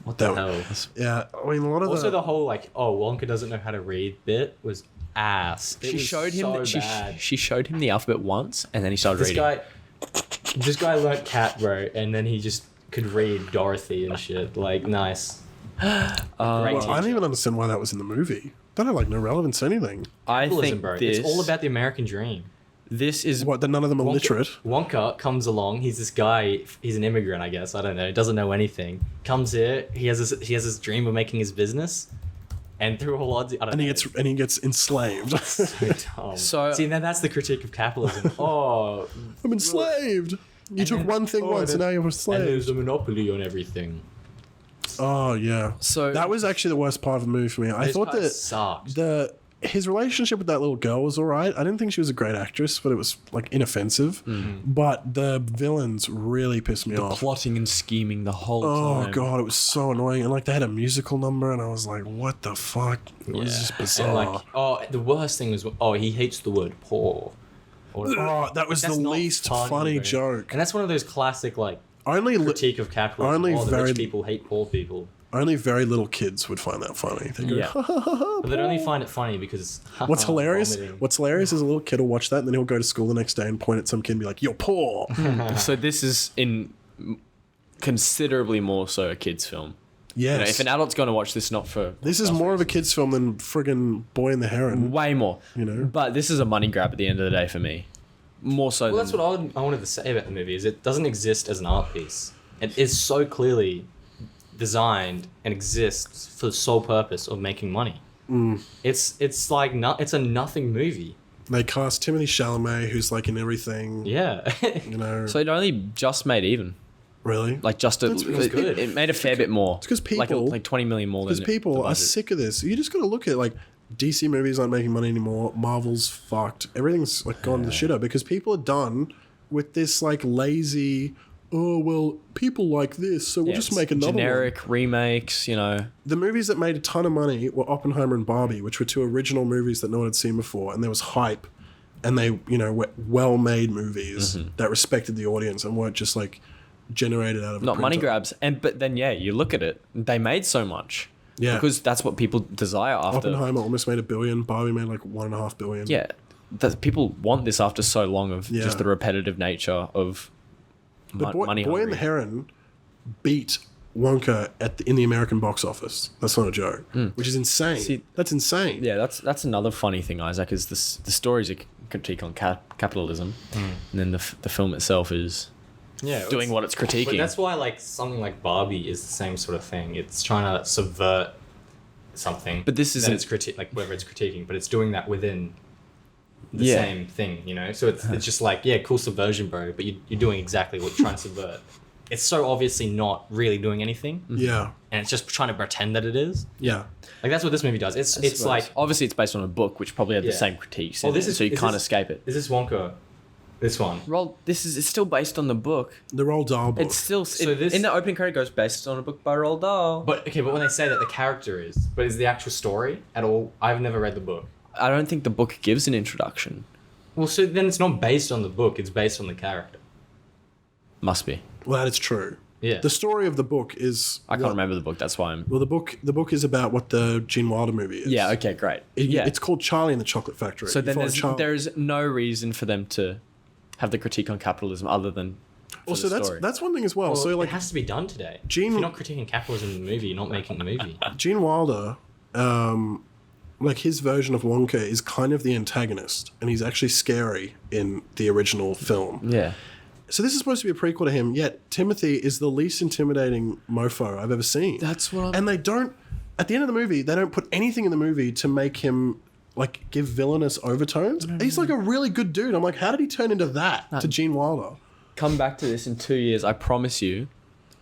What That the would- hell? Yeah, I mean, a lot of Also, the whole like, oh, Wonka doesn't know how to read bit was ass. It She was showed him. so that bad. she showed him the alphabet once, and then he started This reading. guy learnt cat, bro, and then he just could read Dorothy and shit. Like, nice. Great Well, I don't teacher. even understand why that was in the movie. That had like no relevance to anything. I Capitalism, think bro. this. It's all about the American dream. This is What? That none of them are literate. Wonka comes along. He's this guy. He's an immigrant, I guess. I don't know. Doesn't know anything. Comes here. He has this dream of making his business, and through all odds, I don't And know. he gets enslaved. so dumb. So- see, now that's the critique of capitalism. Oh, I'm enslaved. You took then- one thing once, and now you're a and slave. there's a monopoly on everything. Oh yeah. So- that was actually the worst part of the movie for me. I This thought part that sucked. his relationship with that little girl was all right. I didn't think she was a great actress, but it was like inoffensive. But the villains really pissed me off. plotting and scheming the whole Oh time. god, it was so annoying. And like they had a musical number, and I was like, "What the fuck?" It was just bizarre. And like, oh, the worst thing was, oh, he hates the word poor. Or, Oh, that was that's the not least funny bro. joke. And that's one of those classic like Only critique of capitalism. only Oh, the very- rich people hate poor people. only very little kids would find that funny. They go, Yeah. But they'd only find it funny because What's hilarious? vomiting. What's hilarious is a little kid will watch that, and then he'll go to school the next day and point at some kid and be like, "You're poor." So this is considerably more so a kids' film. Yes. You know, if an adult's going to watch this, not for This is more of a kids' film than friggin' Boy and the Heron. way more. You know? But this is a money grab at the end of the day for me. More so. Well, than, that's what I wanted to say about the movie. Is it doesn't exist as an art piece. It is so clearly designed and exists for the sole purpose of making money. It's like it's a nothing movie. They cast Timothy Chalamet, who's like in everything. Yeah. You know, So it only just made even. really? Like just a, That's it, good. it made a fair bit more. It's 'cause like, people- like 20 million more than Because people the are budget. sick of this. You just got to look at like DC movies aren't making money anymore. Marvel's fucked. Everything's like gone to the shitter because people are done with this like lazy, oh, well, people like this, so we'll just make another generic remakes, The movies that made a ton of money were Oppenheimer and Barbie, which were two original movies that no one had seen before, and there was hype, and they, were well-made movies that respected the audience and weren't just like generated out of not a money printer. grabs. But then you look at it, they made so much. Yeah. Because that's what people desire after. Oppenheimer almost made $1 billion. Barbie made like $1.5 billion. Yeah. That people want this after so long of just the repetitive nature of money Boy and hungry. the Heron beat Wonka in the American box office. That's not a joke, which is insane. See, that's insane. Yeah, that's another funny thing, Isaac, is the story's a critique on capitalism, and then the film itself is doing what it's critiquing. But that's why like something like Barbie is the same sort of thing. It's trying to subvert something. But this isn't... It's whether it's critiquing, but it's doing that within the same thing, So it's just like, cool subversion, bro, but you're doing exactly what you're trying to subvert. It's so obviously not really doing anything. Yeah. And it's just trying to pretend that it is. Yeah. Like that's what this movie does. It's like obviously it's based on a book which probably had the same critiques. So you can't escape it. Is this Wonka? This one. It's still based on the book. The Roald Dahl book. It's still this, in the opening credit goes based on a book by Roald Dahl. But when they say that the character is the actual story at all? I've never read the book. I don't think the book gives an introduction. Well, so then it's not based on the book, it's based on the character. Must be. Well, that is true. Yeah. The story of the book is... I can't remember the book, that's why I'm... Well, the book is about what the Gene Wilder movie is. Yeah, okay, great. It's called Charlie and the Chocolate Factory. So then Charlie. there's no reason for them to have the critique on capitalism other than Also, that's one thing as well. Well, So like it has to be done today. If Gene- you're not critiquing capitalism in the movie, you're not making the movie. Gene Wilder, like his version of Wonka is kind of the antagonist, and he's actually scary in the original film. Yeah. So this is supposed to be a prequel to him, yet Timothy is the least intimidating mofo I've ever seen. That's what I'm... And they don't, at the end of the movie, they don't put anything in the movie to make him, like, give villainous overtones. He's like a really good dude. I'm like, how did he turn into that to Gene Wilder? Come back to this in 2 years, I promise you.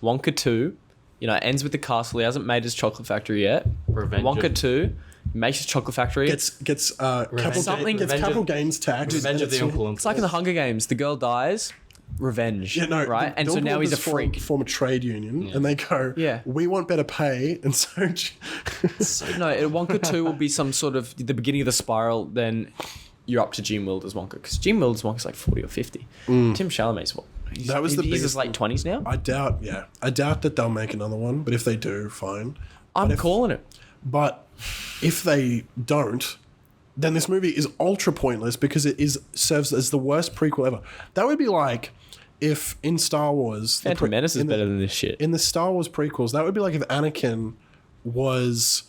Wonka 2, ends with the castle. He hasn't made his chocolate factory yet. Wonka 2 makes his chocolate factory. Gets capital gains tax. Revenge of the Uncle. It's like in the Hunger Games. The girl dies. Revenge. Yeah, no, right? And so now he's a freak. Form a trade union, and they go, we want better pay, and so... Wonka 2 will be some sort of the beginning of the spiral, then you're up to Gene Wilder's Wonka, because Gene Wilder's Wonka's like 40 or 50. Tim Chalamet's what? He's his late 20s now? I doubt that they'll make another one, but if they do, fine. I'm calling it. But if they don't, then this movie is ultra pointless because it serves as the worst prequel ever. That would be like if in Star Wars... Phantom Menace is better than this shit. In the Star Wars prequels, that would be like if Anakin was...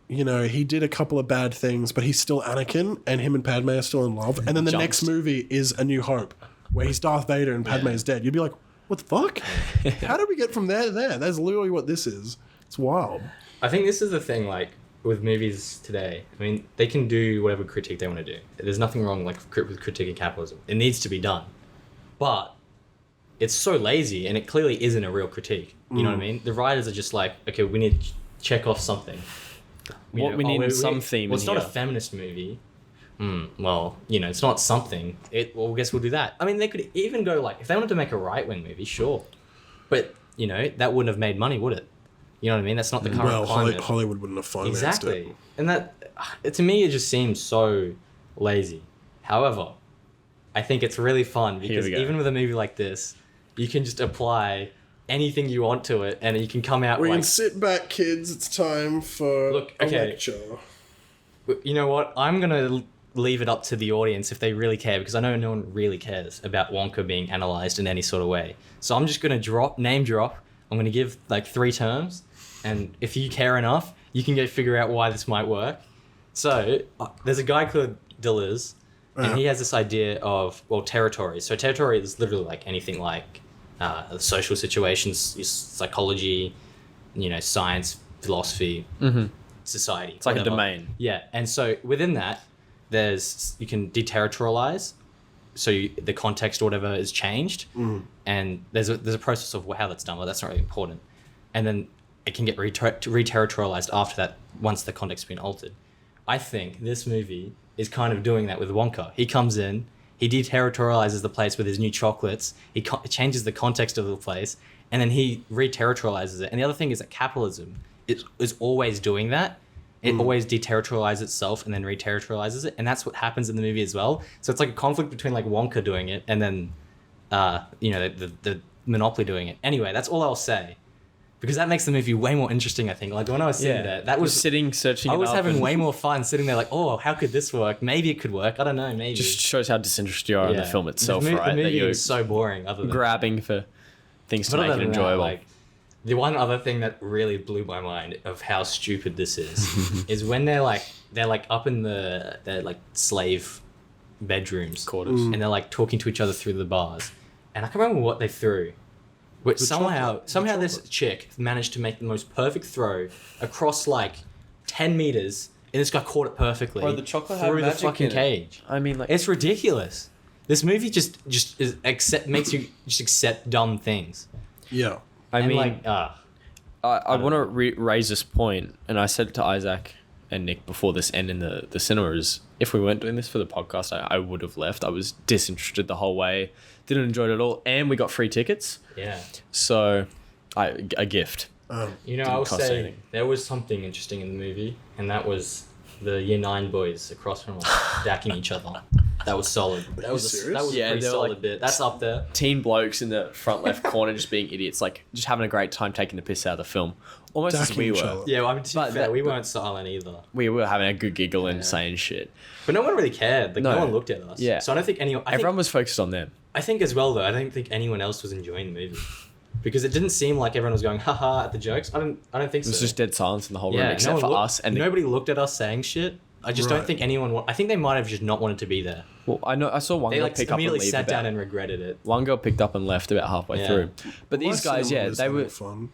he did a couple of bad things, but he's still Anakin, and him and Padme are still in love. And then the next movie is A New Hope, where he's Darth Vader and Padme is dead. You'd be like, what the fuck? How did we get from there to there? That's literally what this is. It's wild. I think this is the thing, like, with movies today. I mean, they can do whatever critique they want to do. There's nothing wrong, like, with critiquing capitalism. It needs to be done. But it's so lazy, and it clearly isn't a real critique. You know what I mean? The writers are just like, okay, we need to check off something. We need some theme. Well, it's not a feminist movie. Well, it's not something. I guess we'll do that. I mean, they could even go like, if they wanted to make a right-wing movie, sure. But, that wouldn't have made money, would it? You know what I mean? That's not the current climate. Hollywood wouldn't have financed it. And that, to me, it just seems so lazy. However, I think it's really fun because even with a movie like this, you can just apply anything you want to it, and you can come out we can sit back, kids. It's time for a lecture. You know what? I'm going to leave it up to the audience if they really care, because I know no one really cares about Wonka being analysed in any sort of way. So I'm just going to name drop. I'm going to give like 3 terms, and if you care enough, you can go figure out why this might work. So there's a guy called Deleuze, and he has this idea of, territory. So territory is literally like anything like social situations, psychology, science, philosophy, society. It's like a domain. Yeah, and so within that, you can deterritorialize, so the context or whatever is changed, and there's a process of how that's done. Well, that's not really important, and then it can get reterritorialized after that once the context has been altered. I think this movie is kind of doing that with Wonka. He comes in, he deterritorializes the place with his new chocolates. He changes the context of the place, and then he re-territorializes it. And the other thing is that capitalism is always doing that. It always deterritorializes itself and then re-territorializes it, and that's what happens in the movie as well. So it's like a conflict between like Wonka doing it and then, the Monopoly doing it. Anyway, that's all I'll say. Because that makes the movie way more interesting, I think. Like, when I was sitting there, that was... searching I it was up having and way more fun sitting there like, oh, how could this work? Maybe it could work. I don't know, maybe. just shows how disinterested you are in the film itself, The right? movie That you're is so boring, other than... grabbing for things to But make other it than that, enjoyable. like, the one other thing that really blew my mind of how stupid this is when they're up in their like slave bedrooms Quarters. and they're like talking to each other through the bars, and I can't remember what they threw. But somehow this chick managed to make the most perfect throw across like 10 meters, and this guy caught it perfectly. Bro, the chocolate had through the magic fucking in it. cage. I mean, like... It's ridiculous. This movie just makes you just accept dumb things. Yeah. I mean, I want to raise this point, and I said it to Isaac and Nick before this end in the cinema, is if we weren't doing this for the podcast, I would have left. I was disinterested the whole way, didn't enjoy it at all, and we got free tickets. Yeah. So, a gift. I will Didn't cost say anything. there was something interesting in the movie, and that was the Year 9 boys across from us dacking each other. That was solid. That was serious? that was Yeah, a pretty they were solid like- bit. That's up there. Teen blokes in the front left corner just being idiots, like just having a great time taking the piss out of the film. Almost as Dacking we each were. other. Yeah, well, I mean, to be But fair, that- we weren't silent either. We were having a good giggle and saying shit. But no one really cared. Like, no No. one looked at us. Yeah. So I don't think anyone... Everyone was focused on them. I think as well, though, I don't think anyone else was enjoying the movie. Because it didn't seem like everyone was going, haha, at the jokes. I don't think It so. was just dead silence in the whole room, no except one for looked- us. And nobody looked at us saying shit. I just don't Right. think anyone... I think they might have just not wanted to be there. well, I saw one They girl like pick up and immediately leave. sat down About, and regretted it. one girl picked up and left about halfway Yeah. through. But My these guys, cinema yeah, was they having were. fun.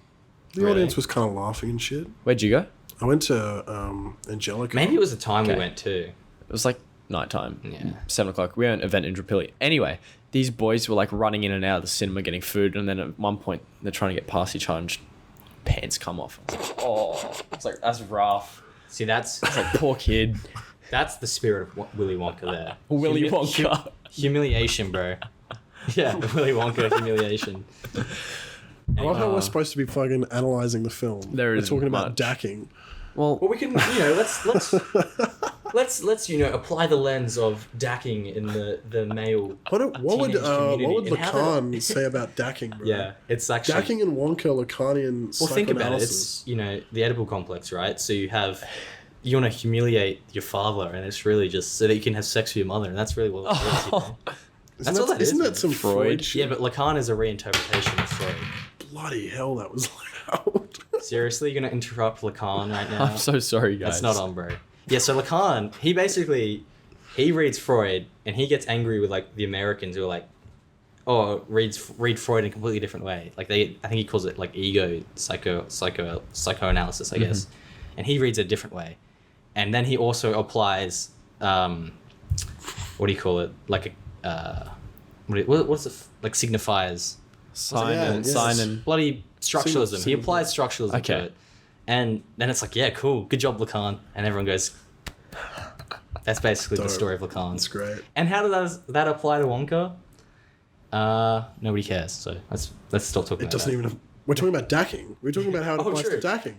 The Really? audience was kind of laughing and shit. Where'd you go? I went to Angelica. Maybe it was the time we Okay. went to. It was like nighttime. Yeah. 7:00. We had an event in Drapilli. Anyway, these boys were like running in and out of the cinema getting food, and then at one point they're trying to get past each other and just pants come off. I was like, oh, it's like that's rough. See, that's It's like poor kid. that's the spirit of Willy Wonka there. Willy Humi- Wonka. humiliation, bro. Yeah, Willy Wonka humiliation. I love how we're supposed to be fucking analysing the film. There We're isn't talking about much. dacking. Well, Well, we can, let's apply the lens of dacking in the male. What would Teenage community. And how Lacan say about dacking, bro? Yeah, it's actually Dacking and Wonka, Lacanian Well, think about it. psychoanalysis. It's the Oedipal complex, right? So you want to humiliate your father, and it's really just so that you can have sex with your mother, and that's really what it is. You know? That's all that is, Isn't man. that some Freud? Freud shit? Yeah, but Lacan is a reinterpretation of Freud. Bloody hell, that was loud. Seriously, you're gonna interrupt Lacan right now? I'm so sorry, guys. That's not on, bro. Yeah, so Lacan, he reads Freud, and he gets angry with like the Americans who are like, read Freud in a completely different way. Like I think he calls it like ego psychoanalysis, I guess, and he reads it a different way, and then he also applies, what do you call it? Like what's the like signifiers? Sign and Bloody structuralism. He Signifier. applies structuralism Okay. to it. And then it's like, yeah, cool. Good job, Lacan. And everyone goes, that's basically the Dope. story of Lacan. That's great. And how does that apply to Wonka? Nobody cares. So let's stop talking It about doesn't that. even... We're talking about dacking. We're talking about how it Oh, applies true. to dacking.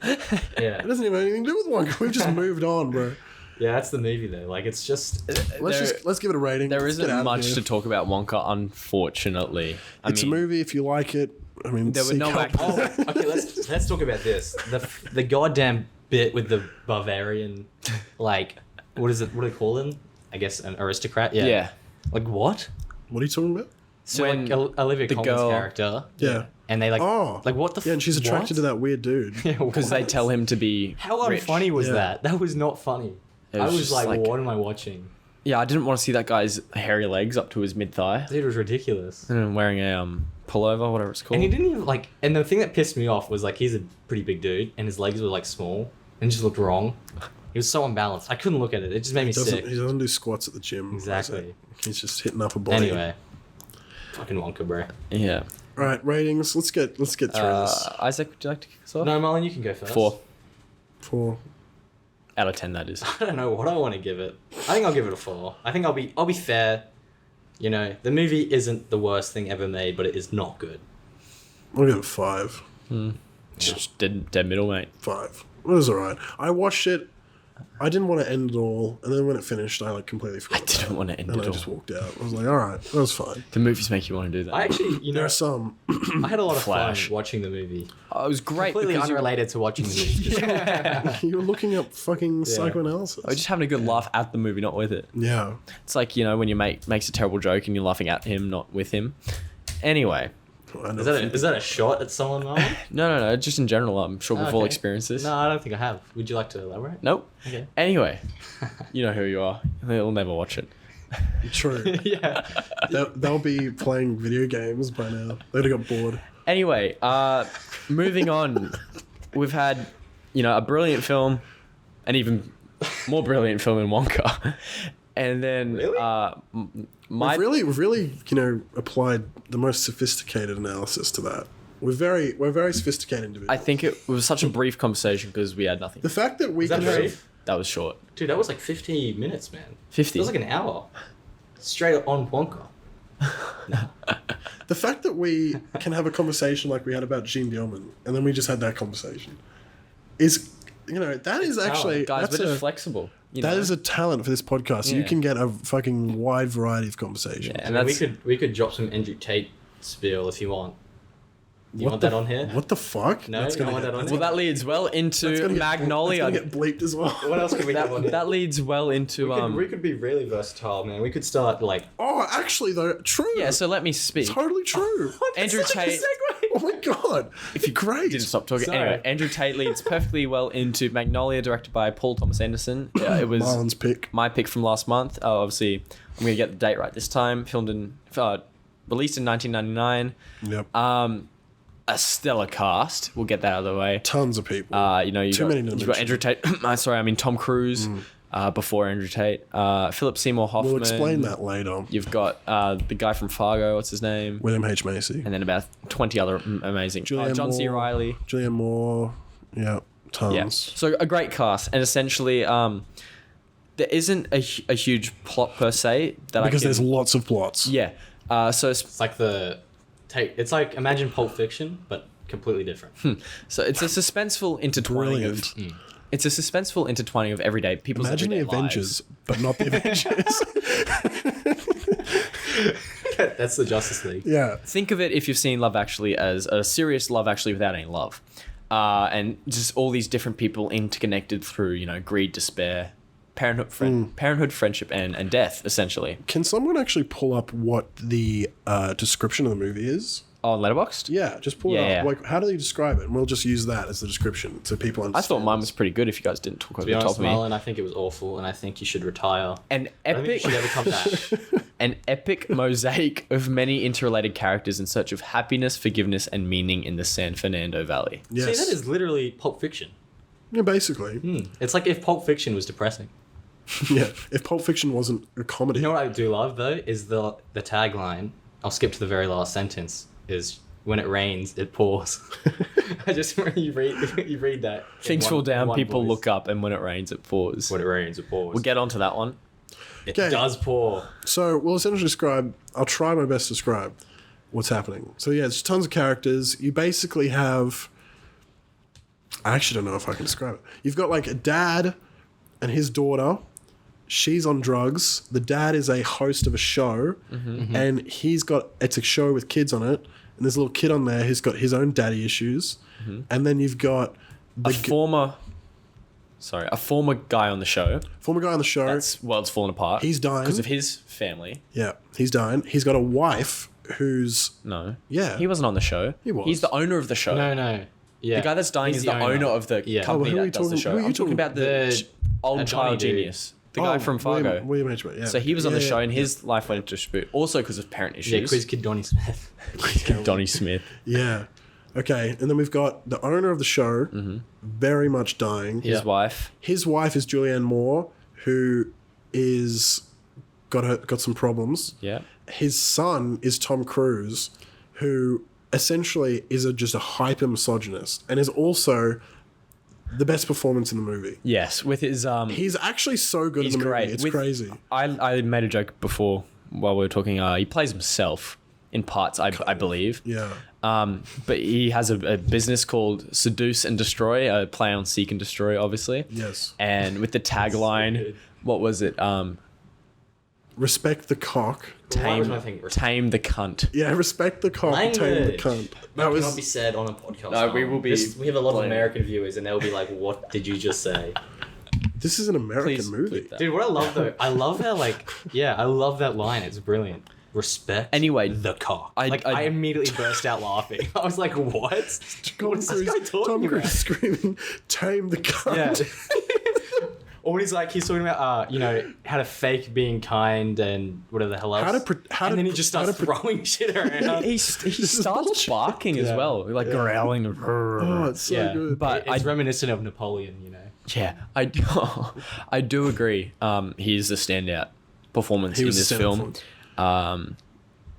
Yeah. It doesn't even have anything to do with Wonka. We've just moved on, bro. Yeah, that's the movie, though. Like, it's just... Let's give it a rating. There Let's get out isn't of much here. to talk about Wonka, unfortunately. It's a movie. If you like it, I mean, There were seek no help. actors. Okay, let's talk about this. The goddamn bit with the Bavarian, like, what do they call him? I guess an aristocrat? Yeah. Yeah. Like, what? What are you talking about? So, When like, Olivia the Colman's girl- character. Yeah. And they, like, Oh. like, what the Yeah, and she's attracted to that weird dude. Because they tell him to be How rich. unfunny was Yeah. that? That was not funny. It I was was just like, like- what am I watching? Yeah, I didn't want to see that guy's hairy legs up to his mid-thigh. Dude, it was ridiculous. And wearing a pullover, whatever it's called. And he didn't even, like... And the thing that pissed me off was, like, he's a pretty big dude, and his legs were, like, small, and just looked wrong. He was so unbalanced. I couldn't look at it. It just made me sick. He doesn't do squats at the gym. Exactly. He's just hitting up a body. Anyway. Fucking Wonka, bro. Yeah. All right, ratings. Let's get through this. Isaac, would you like to kick us off? No, Marlon, you can go first. 4 4. out of 10, that is. I don't know what I want to give it. I think I'll give it a 4. I think I'll be fair You know, the movie isn't the worst thing ever made, but it is not good. I'll give it 5. Just dead middle, mate. 5. It was alright. I watched it. I didn't want to end it all, and then when it finished, I completely forgot. I didn't want to end and it I all. just walked out. I was like, alright, that was fine. The movies make you want to do that. I actually, There are some. I had a lot of Flash. fun watching the movie. Oh, it was great Completely because unrelated to watching the movie. You were looking up fucking psychoanalysis. I was just having a good laugh at the movie, not with it. Yeah. It's like, you know, when your mate makes a terrible joke and you're laughing at him, not with him. Anyway. I know. Is that a shot at someone, Marlon? No. Just in general, I'm sure we've all Okay. experienced this. No, I don't think I have. Would you like to elaborate? Nope. Okay. Anyway, you know who you are. They'll never watch it. True. Yeah. They'll be playing video games by now. They'd have got bored. Anyway, moving on. We've had, you know, a brilliant film, an even more brilliant film in Wonka. And then Really? We've really, applied the most sophisticated analysis to that. We're very sophisticated individuals. I think it was such a brief conversation because we had nothing. The fact that we Is that can brief? have That was short. Dude, that was like 50 minutes, man. 50. That was like an hour. Straight on Wonka. the fact that we can have a conversation like we had about Jean Dielman, and then we just had that conversation, is that is actually Guys, that's we're just a, flexible. that is a talent for this podcast. You Yeah. can get a fucking wide variety of conversations. Yeah. And And we could drop some Andrew Tate spiel if you want. Do you want that on here? What the fuck? No, you don't want that on Well, here? that leads well That's into gonna get- Magnolia. That's gonna get bleeped as well. What else could we have on here? That leads well into We could be really versatile, man. We could start like... Oh, actually, though, true. yeah. So let me speak. Totally true. Andrew Tate. Oh my god! If you great, Didn't stop talking. Sorry. Anyway, Andrew Tate leads perfectly well into Magnolia, directed by Paul Thomas Anderson. It was Marlon's pick. my pick from last month. Obviously, I'm going to get the date right this time. Released in 1999. Yep. A stellar cast. We'll get that out of the way. Tons of people. You've many to got mention. Andrew Tate. Tom Cruise. Before Andrew Tate. Philip Seymour Hoffman. We'll explain that later. You've got the guy from Fargo. What's his name? William H. Macy. And then about 20 other amazing. John C. Reilly. Julianne Moore. Yeah, tons. Yeah. So a great cast, and essentially, there isn't a huge plot per se that Because I can. there's lots of plots. Yeah. So It's like it's like imagine Pulp Fiction, but completely different. so it's a suspenseful intertwining Brilliant. of. It's a suspenseful intertwining of everyday people's Imagine the everyday Avengers, lives. but not the Avengers. That's the Justice League. Yeah. Think of it, if you've seen Love Actually, as a serious Love Actually without any love, and just all these different people interconnected through greed, despair, parenthood, friendship, and death, essentially. Can someone actually pull up what the description of the movie is? On Letterboxd? Yeah, just pull it Yeah. up. Like, how do they describe it? And we'll just use that as the description so people I understand. thought mine was pretty good if you guys didn't talk over To be the top honest, of me. Marlon, I think it was awful, and I think you should retire. An I don't think epic, you should ever come back. an epic mosaic of many interrelated characters in search of happiness, forgiveness, and meaning in the San Fernando Valley. Yes. See, that is literally Pulp Fiction. Yeah, basically. It's like if Pulp Fiction was depressing. Yeah. If Pulp Fiction wasn't a comedy. You know what I do love though is the tagline. I'll skip to the very last sentence. Is when it rains, it pours. I just when you read that. in Things one- fall down, one people voice. look up, and when it rains, it pours. When it rains, it pours. We'll get onto that one. It Okay. does pour. So we'll essentially describe, I'll try my best to describe what's happening. So yeah, it's tons of characters. You basically have, I actually don't know if I can describe it. You've got like a dad and his daughter. She's on drugs. The dad is a host of a show, and it's a show with kids on it. And there's a little kid on there who's got his own daddy issues. And then you've got A former guy on the show. former guy on the show. That's world's fallen apart. He's dying. because of his family. Yeah, he's dying. He's got a wife who's No. Yeah. He wasn't on the show. He was. He's the owner of the show. No. Yeah. The guy that's dying He's is the owner of the Yeah. company Oh, who are that you does the talking- show. who are you I'm talking talking about the old Johnny child dude. genius. The guy from Fargo. William H. Yeah. So he was on the Yeah, show, yeah, and his life went into dispute, also because of parent Yeah, issues. Quiz Kid Donnie Smith. Donnie Smith. Yeah. Okay, and then we've got the owner of the show, very much dying. His Yeah. wife. His wife is Julianne Moore, who is got some problems. Yeah. His son is Tom Cruise, who essentially is just a hyper misogynist and is also the best performance in the movie. Yes, with his He's actually so good he's in the movie. great. It's With- crazy. I made a joke before while we were talking. He plays himself in parts, I believe. Yeah. But he has a business called Seduce and Destroy, a play on Seek and Destroy, obviously. Yes. And with the tagline, what was it? Respect the cock. Why was my thing Tame the cunt. Yeah, respect the cock, tame the Language. cunt. That cannot be said on a podcast. No, we will be We have a lot of blaming. American viewers, and they'll be like, "What did you just say?" This is an American Please movie. bleep that. Dude, what I love though, I love how I love that line. It's brilliant. Respect. Anyway, the cock. I I immediately burst out laughing. I was like, "What? What is this guy talking Tom about?" Cruise screaming, tame the cunt. Yeah. Or when he's talking about, how to fake being kind and whatever the hell else. And then he just starts throwing shit around. He starts barking as well, like growling. Oh, it's so good. But It's reminiscent of Napoleon, yeah, I do agree. He's the standout performance He in was this the film,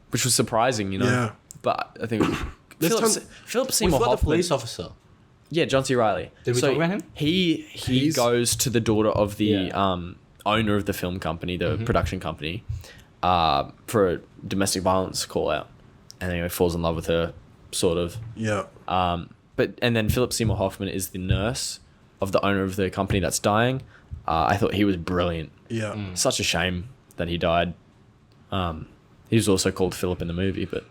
which was surprising, Yeah. But I think There's Philip We Seymour forgot the Hoffman. police officer. Yeah, John C. Reilly. Did we talk about him? He goes to the daughter of the Yeah. owner of the film company, the production company, for a domestic violence call out, and then he falls in love with her, sort of. Yeah. And then Philip Seymour Hoffman is the nurse of the owner of the company that's dying. I thought he was brilliant. Yeah. Such a shame that he died. He was also called Philip in the movie, but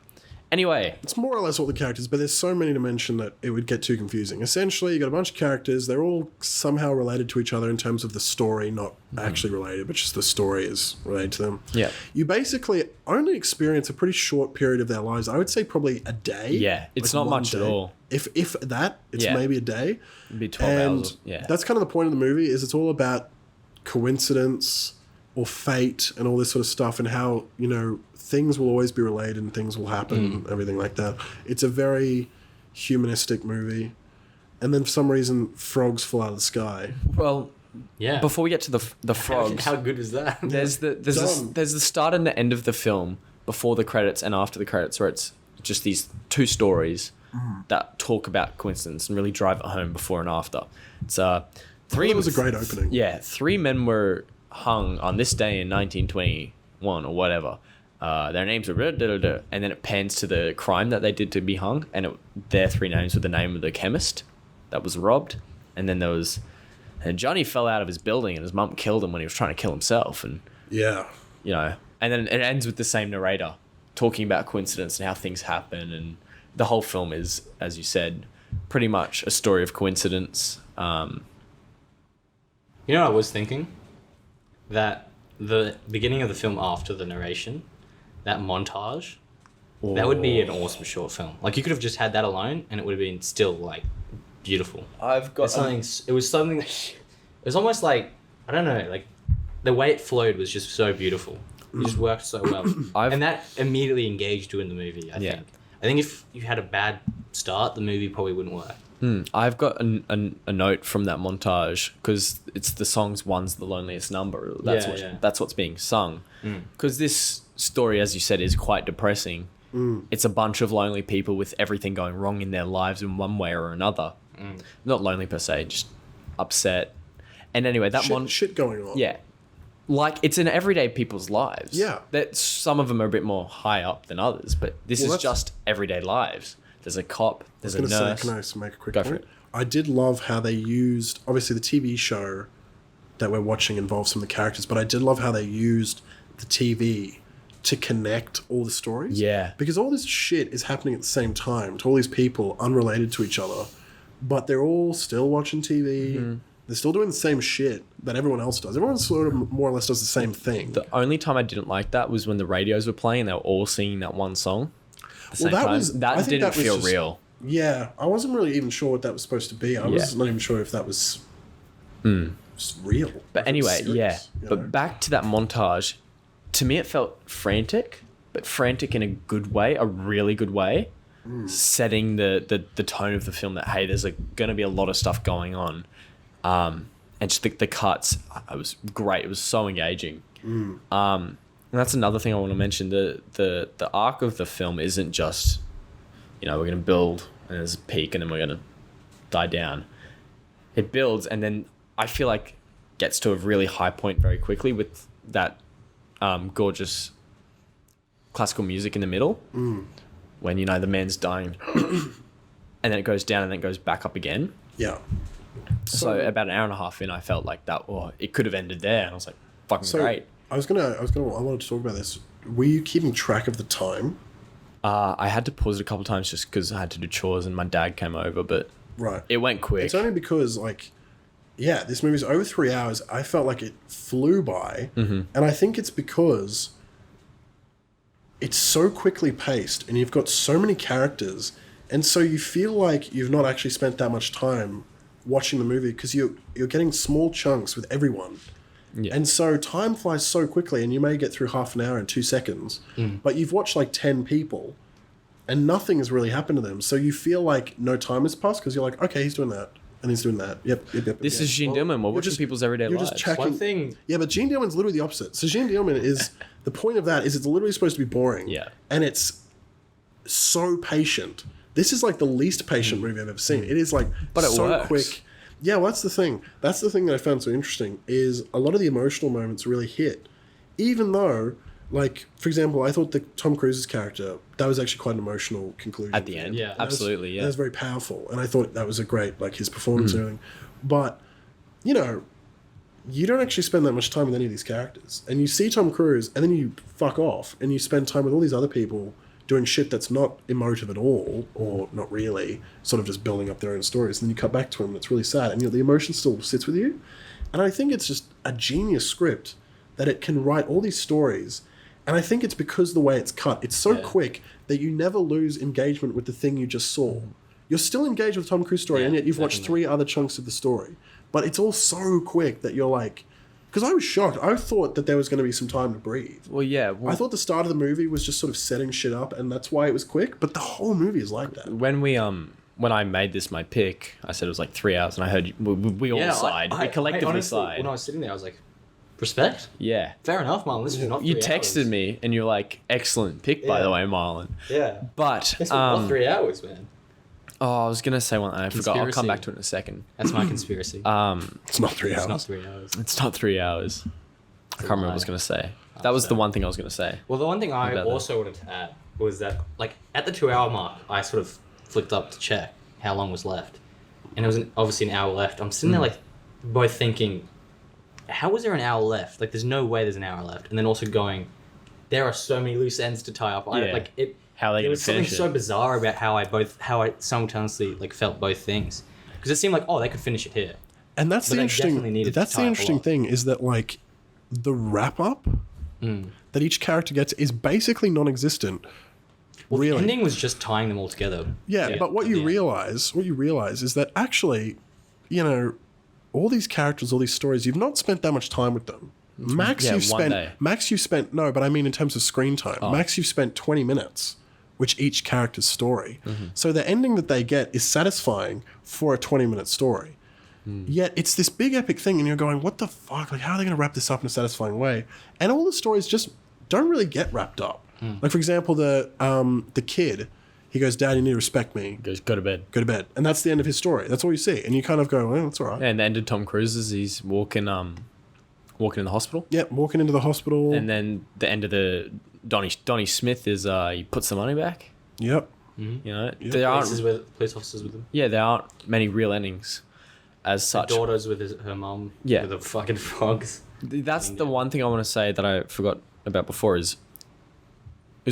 anyway. It's more or less all the characters, but there's so many to mention that it would get too confusing. Essentially, you got a bunch of characters. They're all somehow related to each other in terms of the story, not actually related, but just the story is related to them. Yeah. You basically only experience a pretty short period of their lives. I would say probably a day. Yeah, it's not one much at all. If that, it's Yeah. maybe a day. It'd be 12 And hours. Yeah. that's kind of the point of the movie, is it's all about coincidence or fate and all this sort of stuff, and how, things will always be related and things will happen and everything like that. It's a very humanistic movie. And then for some reason, frogs fall out of the sky. Well, Yeah. before we get to the frogs, How good is that? there's the start and the end of the film, before the credits and after the credits, where it's just these two stories that talk about coincidence and really drive it home before and after. It's three. It was a great opening. Yeah, 3 men were hung on this day in 1921 or whatever. Their names were and then it pans to the crime that they did to be hung, and their 3 names were the name of the chemist that was robbed, and then and Johnny fell out of his building and his mum killed him when he was trying to kill himself, and Yeah. and then it ends with the same narrator talking about coincidence and how things happen, and the whole film is, as you said, pretty much a story of coincidence. You know what I was thinking? That the beginning of the film after the narration, that montage, that would be an awesome short film. Like, you could have just had that alone and it would have been still, beautiful. I've got It was almost like, I don't know, the way it flowed was just so beautiful. It just worked so well. And that immediately engaged you in the movie, I think. I think if you had a bad start, the movie probably wouldn't work. I've got a note from that montage, because it's the song's "One's the Loneliest Number." That's what's being sung. Because this story, as you said, is quite depressing. It's a bunch of lonely people with everything going wrong in their lives in one way or another. Not lonely per se, just upset. And anyway, that shit going on. yeah, it's in everyday people's lives. Yeah. That some of them are a bit more high up than others, but this is just everyday lives. There's a cop, there's a nurse. Can I just make a quick Go point? for it. I did love how they used, obviously the TV show that we're watching involves some of the characters, but I did love how they used the TV to connect all the stories. Yeah. Because all this shit is happening at the same time to all these people unrelated to each other, but they're all still watching TV. They're still doing the same shit that everyone else does. Everyone sort of more or less does the same thing. The only time I didn't like that was when the radios were playing and they were all singing that one song. That didn't feel real. Yeah, I wasn't really even sure what that was supposed to be. I was not even sure if that was just real. But anyway, serious, But back to that montage, to me it felt frantic, but frantic in a good way, a really good way, setting the tone of the film that, hey, there's going to be a lot of stuff going on. And just the cuts, it was great. It was so engaging. And that's another thing I want to mention. The arc of the film isn't just, we're going to build and there's a peak and then we're going to die down. It builds and then I feel like gets to a really high point very quickly with that gorgeous classical music in the middle when, you know, the man's dying and then it goes down and then it goes back up again. Yeah. So about an hour and a half in, I felt like that, it could have ended there. And I was like, fucking great. I wanted to talk about this. Were you keeping track of the time? I had to pause it a couple of times just because I had to do chores and my dad came over, but Right. it went quick. It's only because, like, yeah, this movie's over 3 hours. I felt like it flew by. And I think it's because it's so quickly paced and you've got so many characters. And so you feel like you've not actually spent that much time watching the movie because you're getting small chunks with everyone. Yeah. And so time flies so quickly and you may get through half an hour in 2 seconds, but you've watched like 10 people and nothing has really happened to them. So you feel like no time has passed because you're like, okay, he's doing that. And he's doing that. Yep. This is Gene Dillman. We're watching people's everyday You're lives. just checking. One thing. Yeah, but Gene Dillman's literally the opposite. So Gene Dillman is, the point of that is it's literally supposed to be boring. Yeah. And it's so patient. This is like the least patient movie I've ever seen. It is like But it so works. quick. Yeah, well, that's the thing. That's the thing that I found so interesting is a lot of the emotional moments really hit. Even though, like, for example, I thought that Tom Cruise's character, that was actually quite an emotional conclusion. At the for end. him. Yeah. And that was- Absolutely, yeah. That was very powerful. And I thought that was a great, like, his performance and everything. But, you know, you don't actually spend that much time with any of these characters. And you see Tom Cruise, and then you fuck off, and you spend time with all these other people doing shit that's not emotive at all, or not really, sort of just building up their own stories. And then you cut back to him, and it's really sad. And, you know, the emotion still sits with you. And I think it's just a genius script that it can write all these stories. And I think it's because the way it's cut, it's so quick that you never lose engagement with the thing you just saw. You're still engaged with Tom Cruise story, and yet you've watched 3 other chunks of the story. But it's all so quick that you're like... Because I was shocked. I thought that there was going to be some time to breathe. Well, yeah. I thought the start of the movie was just sort of setting shit up, and that's why it was quick. But the whole movie is like that. When I made this my pick, I said it was like 3 hours, and I heard we all sighed. We collectively honestly, sighed. When I was sitting there, I was like, respect? Yeah. Fair enough, Marlon. This is not 3 You hours. texted me, and you're like, excellent pick, by the way, Marlon. Yeah. But This was not 3 hours, man. I was gonna say one, and I forgot. I'll come Conspiracy. back to it in a second. That's my conspiracy. It's not 3 hours. it's not 3 hours. It's not 3 hours. I can't remember what I was gonna say. That was the one thing I was gonna say. Well, the one thing I About that. also wanted to add was that, like, at the 2 hour mark, I sort of flicked up to check how long was left. And it was obviously an hour left. I'm sitting there, like, both thinking, how is there an hour left? Like, there's no way there's an hour left. And then also going, there are so many loose ends to tie up. Yeah. How are they There gonna was something finish so it? bizarre about how I simultaneously, like, felt both things. Because it seemed like, oh, they could finish it here. And that's But the they definitely interesting. needed to That's the tie up a interesting lot. thing is that like the wrap up that each character gets is basically non-existent. Well, really, the ending was just tying them all together. yeah. But what at you the end. realize is that actually, you know, all these characters, all these stories, you've not spent that much time with them. Max, Yeah, you've one spent. day. Max, you've spent. No, but I mean in terms of screen time. Oh. Max, you've spent 20 minutes, which each character's story. So the ending that they get is satisfying for a 20-minute story. Yet it's this big epic thing, and you're going, "What the fuck? Like, how are they going to wrap this up in a satisfying way?" And all the stories just don't really get wrapped up. Like, for example, the kid, he goes, "Dad, you need to respect me. Goes, go to bed. Go to bed," and that's the end of his story. That's all you see, and you kind of go, "Well, that's all right." And the end of Tom Cruise's, he's walking in the hospital. Yep, walking into the hospital. And then the end of the Donnie Smith is he puts the money back. Yep. You know, there aren't Police officers with them. there aren't many real endings as such. Daughters with her mum. Yeah. With the fucking frogs. That's the one thing I want to say that I forgot about before is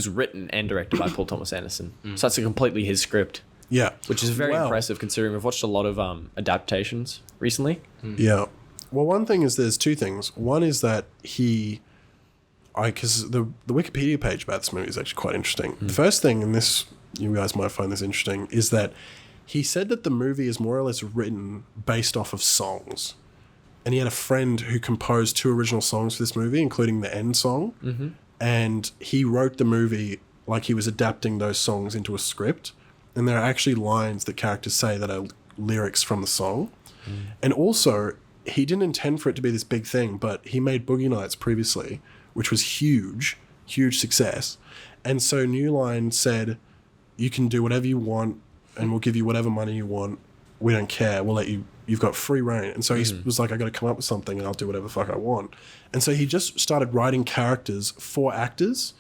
written and directed by Paul Thomas Anderson. So that's completely his script, Yeah. which is very Wow. impressive considering we've watched a lot of adaptations recently. Yeah. Well, one thing is there's 2 things. One is that because the Wikipedia page about this movie is actually quite interesting. The first thing, and this, you guys might find this interesting, is that he said that the movie is more or less written based off of songs. And he had a friend who composed 2 original songs for this movie, including the end song. And he wrote the movie like he was adapting those songs into a script. And there are actually lines that characters say that are lyrics from the song. And also, he didn't intend for it to be this big thing, but he made Boogie Nights previously, which was huge success. And so New Line said, you can do whatever you want and we'll give you whatever money you want. We don't care. We'll let you, you've got free reign. And so he was like, I got to come up with something and I'll do whatever the fuck I want. And so he just started writing characters for actors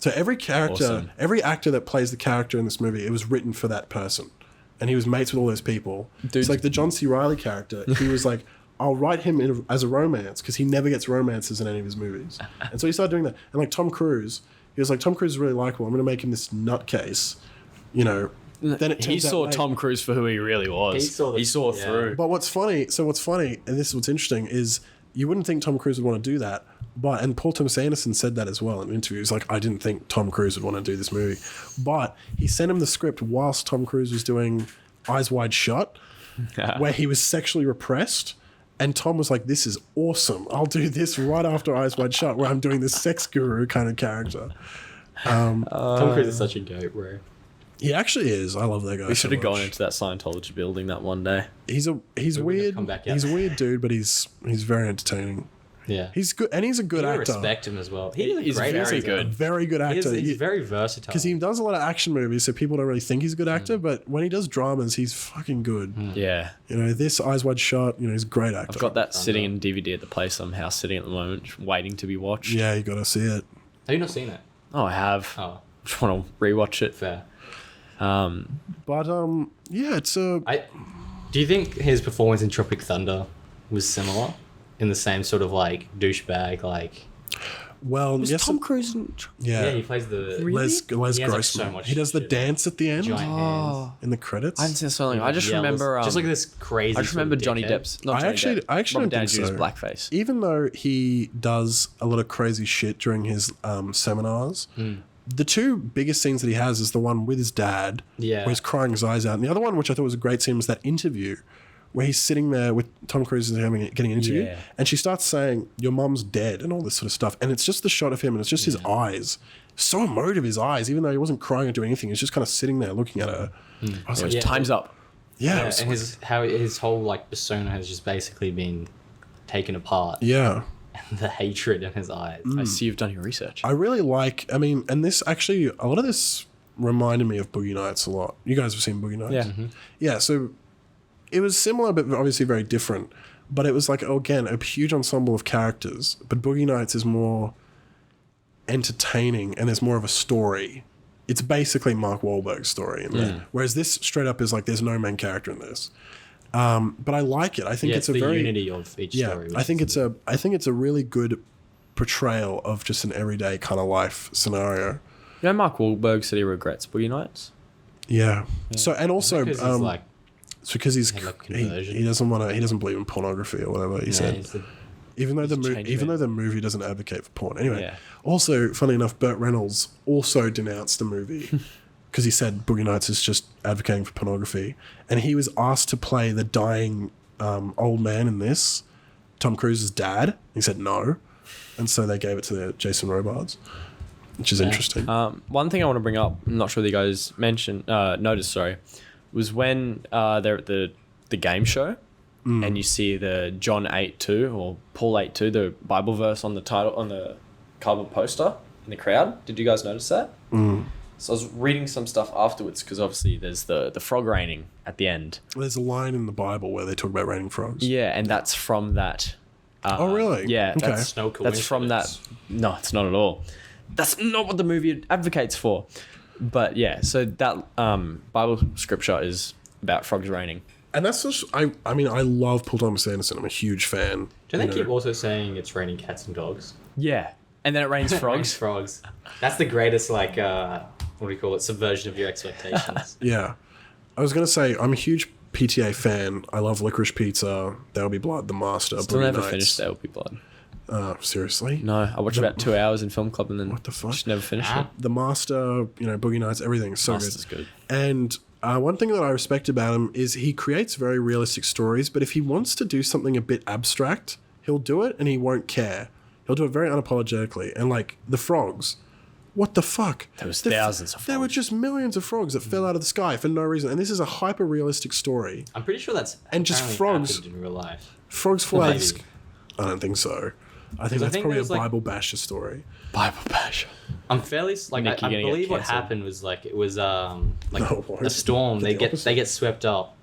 So every character, Awesome. every actor that plays the character in this movie, it was written for that person. And he was mates with all those people. Dude. It's like the John C. Reilly character. He was like, I'll write him as a romance because he never gets romances in any of his movies. And so he started doing that. And like Tom Cruise, he was like, Tom Cruise is really likable. I'm going to make him this nutcase, you know. Then it He turns out saw later- Tom Cruise for who he really was. He saw He yeah. through. But what's funny, and this is what's interesting, is you wouldn't think Tom Cruise would want to do that. And Paul Thomas Anderson said that as well in an interview. He's like, I didn't think Tom Cruise would want to do this movie. But he sent him the script whilst Tom Cruise was doing Eyes Wide Shut, where he was sexually repressed. And Tom was like, this is awesome. I'll do this right after Eyes Wide Shut, where I'm doing this sex guru kind of character. Tom Cruise is such a goat, bro. He actually is. I love that guy. We should have so much. gone into that Scientology building that one day. He's gonna weird. come back out. He's a weird dude, but he's very entertaining. Yeah. He's good, and he's a good You actor. respect him as well. He's a He's great very actor. good. Very good actor. He's very versatile. Because he does a lot of action movies, so people don't really think he's a good actor. But when he does dramas, he's fucking good. Yeah. You know, this Eyes Wide Shut. You know, he's a great actor. I've got that sitting in DVD at the place somehow, sitting at the moment, waiting to be watched. Yeah, you got to see it. Have you not seen it? Oh, I have. Oh, Just want to rewatch it. fair. But yeah, it's a. Do you think his performance in Tropic Thunder was similar? In the same sort of like douchebag, like Well, yes, Cruise? yeah, he yeah. plays the Les He has, like, Grossman. so much he does the shit. dance at the end giant hands. in the credits. I haven't seen something. I just Yeah, remember. just like this crazy. I just sort of remember Johnny dickhead. Depp's. Not I Johnny actually Depp, don't Robert Downey think so. Jr.'s blackface. Even though he does a lot of crazy shit during his seminars, the two biggest scenes that he has is the one with his dad, Yeah. where he's crying his eyes out, and the other one, which I thought was a great scene, was that interview where he's sitting there with Tom Cruise and getting an interview, Yeah. and she starts saying, "Your mum's dead," and all this sort of stuff, and it's just the shot of him, and it's just his eyes, so emotive, his eyes, even though he wasn't crying or doing anything, he's just kind of sitting there looking at her. I was like, Yeah. Time's up. yeah, it Yeah, was and his whole like persona has just basically been taken apart. yeah. The hatred in his eyes. I see you've done your research. I really like, I mean, and this actually, a lot of this reminded me of Boogie Nights a lot. You guys have seen Boogie Nights? Yeah. Yeah, so it was similar, but obviously very different. But it was like, again, a huge ensemble of characters. But Boogie Nights is more entertaining and there's more of a story. It's basically Mark Wahlberg's story in there. Whereas this straight up is like, there's no main character in this. But I like it. I think Yeah, it's it's a the very unity of each yeah. story. I think it's a really good portrayal of just an everyday kind of life scenario. You know, Mark Wahlberg said he regrets Boogie Nights. Yeah. So and also because he's like it's because he's had, like, he conversion. doesn't believe in pornography or whatever he said. he's the- Even though changed it. the movie doesn't advocate for porn. Anyway, Yeah. also funny enough, Burt Reynolds also denounced the movie because he said Boogie Nights is just advocating for pornography, and he was asked to play the dying old man in this, Tom Cruise's dad. He said no, and so they gave it to Jason Robards, which is interesting. One thing I want to bring up, I'm not sure that you guys noticed, was when they're at the game show and you see the John 8:2 or Paul 8:2, the Bible verse on the title, on the cardboard poster in the crowd. Did you guys notice that? So I was reading some stuff afterwards because obviously there's the frog raining at the end. There's a line in the Bible where they talk about raining frogs. Yeah, and that's from that. Oh, really? Yeah, Okay. that's no that's from that. coincidence. No, it's not at all. That's not what the movie advocates for. But yeah, so that Bible scripture is about frogs raining. And that's just I mean I love Paul Thomas Anderson. I'm a huge fan. Don't they you know. keep also saying it's raining cats and dogs? Yeah, and then it rains Rains frogs. frogs. That's the greatest like what do you call it? Subversion of your expectations. Yeah. I was going to say, I'm a huge PTA fan. I love Licorice Pizza, There'll Be Blood, The Master, Still Boogie never Nights. finished There Will Be Blood. Seriously? No, I watched about 2 hours in film club and then What the fuck? just never finished Ah. it. The Master, Boogie Nights, everything is so Master's good. And one thing that I respect about him is he creates very realistic stories, but if he wants to do something a bit abstract, he'll do it and he won't care. He'll do it very unapologetically. And like the frogs, what the fuck? There was thousands of There were frogs. just millions of frogs that fell out of the sky for no reason. And this is a hyper-realistic story. I'm pretty sure that's And just apparently frogs. happened in real life. Frogs fly out of the Maybe. sky. I don't think so. I think I that's think probably a there's, like- Bible basher story. Bible bash. I'm fairly like Nick, I you're gonna get believe what cancelled. happened was like it was like No, why? a storm. The They get opposite. they get swept up,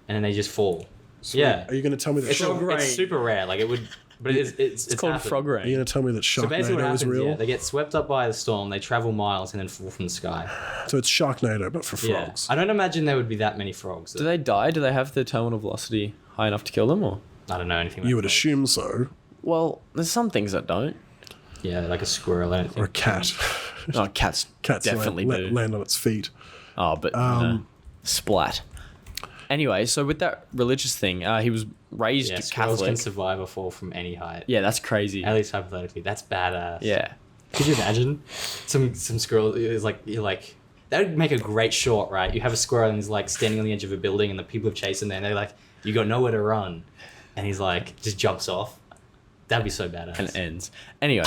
and then they just fall. Yeah, Are you going to tell me that it's super rare. Like it would But it's called happened. frog Are you rain. going to tell me that So basically what Sharknado happens, is real? yeah, they get swept up by the storm, they travel miles and then fall from the sky. So it's Sharknado, but for Yeah. frogs. I don't imagine there would be that many frogs. Do they die? Do they have the terminal velocity high enough to kill them, or? I don't know anything about You would frogs. assume so. Well, there's some things that don't. Yeah, like a squirrel, I don't think. Or a cat. Oh, cats, Cats definitely do. land on its feet. Oh, but no. Splat. Anyway, so with that religious thing, he was raised Yeah, squirrels can Catholic. survive a fall from any height. Yeah, that's crazy. At least hypothetically. That's badass. Yeah. Could you imagine some squirrel is like you're like that would make a great short, right? You have a squirrel and he's like standing on the edge of a building and the people have chased him there and they're like, you got nowhere to run, and he's like just jumps off. That'd be so badass. And it ends. Anyway,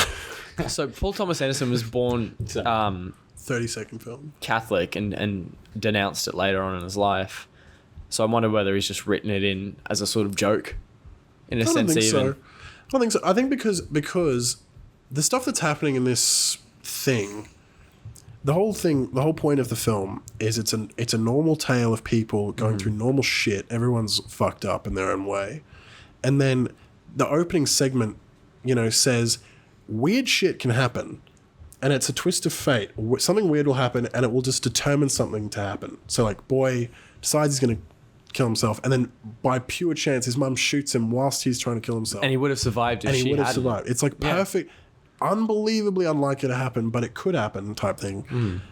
so Paul Thomas Anderson was born 30-second film. Catholic and denounced it later on in his life. So I wonder whether he's just written it in as a sort of joke, in a I don't sense, think even. so. I don't think so. I think because the stuff that's happening in this thing, the whole point of the film is it's a normal tale of people going through normal shit. Everyone's fucked up in their own way. And then the opening segment, says weird shit can happen. And it's a twist of fate. Something weird will happen and it will just determine something to happen. So like boy decides he's going to kill himself, and then by pure chance his mum shoots him whilst he's trying to kill himself. And he would have survived if And she he would have hadn't. survived. It's like perfect, unbelievably unlikely to happen, but it could happen type thing.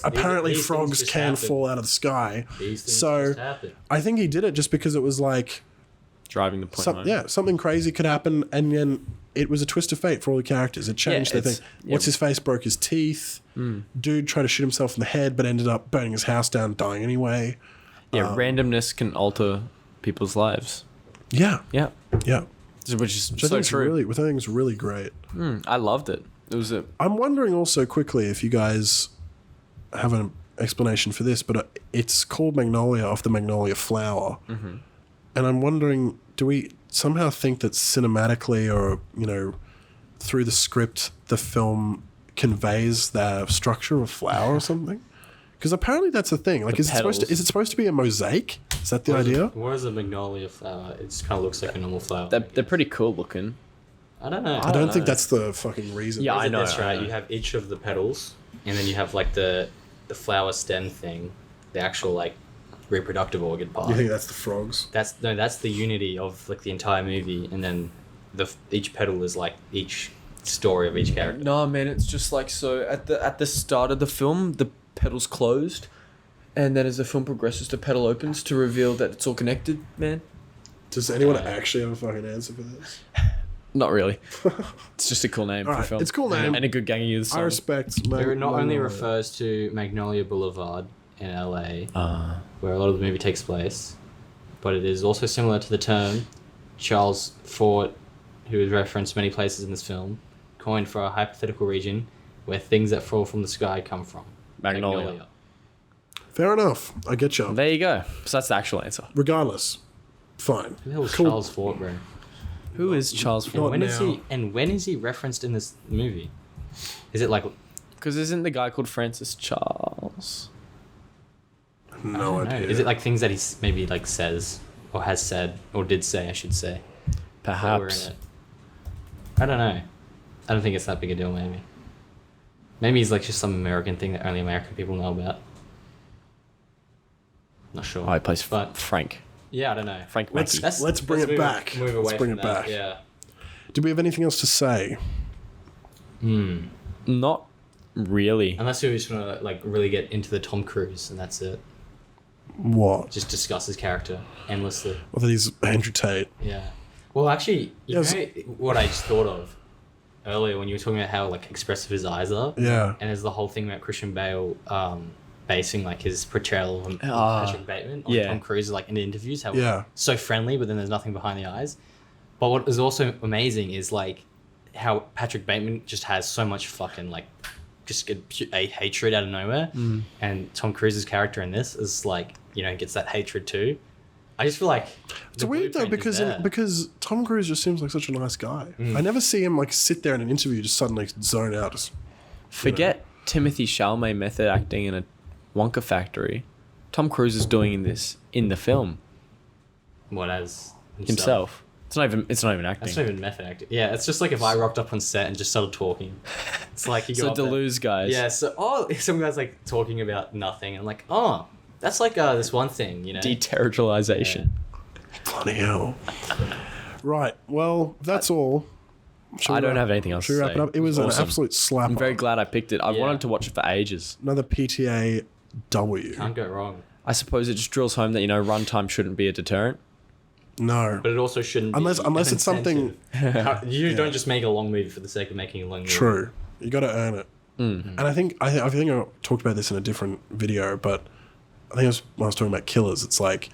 Apparently these frogs things just can happen. fall out of the sky. These things So just happen. I think he did it just because it was like, Driving the point home. something crazy could happen, and then it was a twist of fate for all the characters. It changed their thing. it's- What's his face broke his teeth. Dude tried to shoot himself in the head, but ended up burning his house down, dying anyway. Yeah, randomness can alter people's lives. Yeah, Yeah. yeah. Which is Which I so think true. which I think is really great. I loved it. It was a... I'm wondering also quickly if you guys have an explanation for this, but it's called Magnolia off the magnolia flower. And I'm wondering, do we somehow think that cinematically or, through the script, the film conveys the structure of a flower or something? Because apparently that's a thing. Like, is it supposed to be a mosaic? Is that the idea? Where's a magnolia flower? It just kind of looks like a normal flower. They're pretty cool looking. I don't know. I don't think that's the fucking reason. Yeah, I know. That's right. You have each of the petals, and then you have like the flower stem thing, the actual like reproductive organ part. You think that's the frogs? That's the unity of like the entire movie, and then each petal is like each story of each character. No, man, it's just like so. At the start of the film, the petals closed, and then as the film progresses, the petal opens to reveal that it's all connected. Man, Does anyone actually have a fucking answer for this? not really. It's just a cool name for a Alright, film. it's a cool name. and a good gang of years. I respect. It not only Magnolia. refers to Magnolia Boulevard in LA, where a lot of the movie takes place, but it is also similar to the term Charles Fort, who is referenced many places in this film, coined for a hypothetical region where things that fall from the sky come from. Magnolia. Fair enough. I get you. There you go. So that's the actual answer. Regardless, fine. Who the hell was Cool. Charles Fort, bro? Who is Charles And Fort? when is he referenced in this movie? Is it like Because isn't the guy called Francis Charles? No I don't know. idea. Is it like things that he maybe like says or has said or did say? I should say. that were in Perhaps. it? I don't know. I don't think it's that big a deal. Maybe he's like just some American thing that only American people know about. Not sure. Oh, he plays But Frank. yeah, I don't know. Frank Let's Mackey. let's bring it move- back. Move away Let's bring from it that. back. Yeah. Do we have anything else to say? Not really. Unless we just want to like really get into the Tom Cruise and that's it. What? Just discuss his character endlessly. Well, that he's Andrew Tate. Yeah. Well, actually, you Yes. know what I just thought of earlier when you were talking about how like expressive his eyes are. Yeah. And there's the whole thing about Christian Bale basing like his portrayal of Patrick Bateman on yeah. Tom Cruise like in the interviews. How Yeah. so friendly, but then there's nothing behind the eyes. But what is also amazing is like how Patrick Bateman just has so much fucking like just a hatred out of nowhere, and Tom Cruise's character in this is like gets that hatred too. I just feel like It's weird though because Tom Cruise just seems like such a nice guy. I never see him like sit there in an interview just suddenly zone out. Just, Forget Timothy Chalamet method acting in a Wonka factory. Tom Cruise is doing this in the film what as himself. It's not even acting. That's not even method acting. Yeah, it's just like if I rocked up on set and just started talking. It's like you go So up there- Deleuze guys. Yeah, so some guys like talking about nothing. And I'm like, oh, that's like this one thing, you know? Deterritorialization. Bloody hell. Right. Well, that's all. Shall I we don't wrap- have anything else Should we to wrap it say. up? It was Awesome. an absolute slapper. I'm very glad I picked it. I Yeah. wanted to watch it for ages. Another PTA W. Can't go wrong. I suppose it just drills home that, runtime shouldn't be a deterrent. No. But it also shouldn't be Unless an it's something- incentive. You don't just make a long movie for the sake of making a long movie. True. You got to earn it. Mm-hmm. And I think I talked about this in a different video, but I think it was when I was talking about Killers. It's like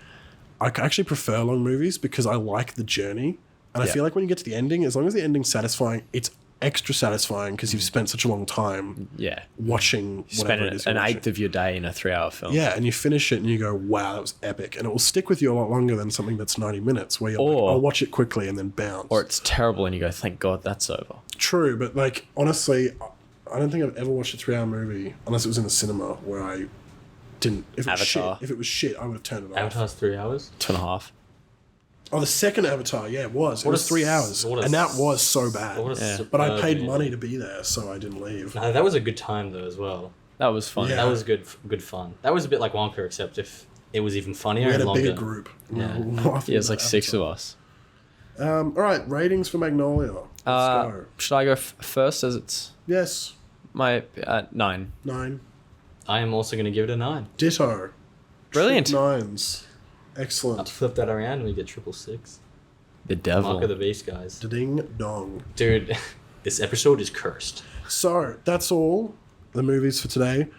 I actually prefer long movies because I like the journey, and I Yeah. feel like when you get to the ending, as long as the ending's satisfying, it's extra satisfying because you've spent such a long time Yeah. watching You spend whatever it is. an you're eighth watching. of your day in a 3-hour film. Yeah, and you finish it and you go, wow, that was epic. And it will stick with you a lot longer than something that's 90 minutes where you're like, Or- I'll watch it quickly and then bounce. Or it's terrible and you go, thank God that's over. True, but like, honestly, I don't think I've ever watched a 3-hour movie unless it was in the cinema where I didn't. If it was shit, Avatar. if it was shit, I would have turned it off. Avatar's 3 hours? 2.5. Oh, the second Avatar, yeah, it was. It What was a 3 s- hours. what a And that s- was so bad. What a Yeah. But I superb paid movie. money to be there, so I didn't leave. No, that was a good time though as well. That was fun. Yeah. That was good fun. That was a bit like Wonka, except if it was even funnier We had and a longer. bigger group. Yeah. Yeah, it's like 6 of us. All right, ratings for Magnolia. Let's go. Should I go first as it's Yes, my 9? 9. I am also going to give it a 9. Ditto. Brilliant. Triple 9s. Excellent. Flip that around and we get 666. The devil. Mark of the beast, guys. Ding dong. Dude, this episode is cursed. So that's all the movies for today.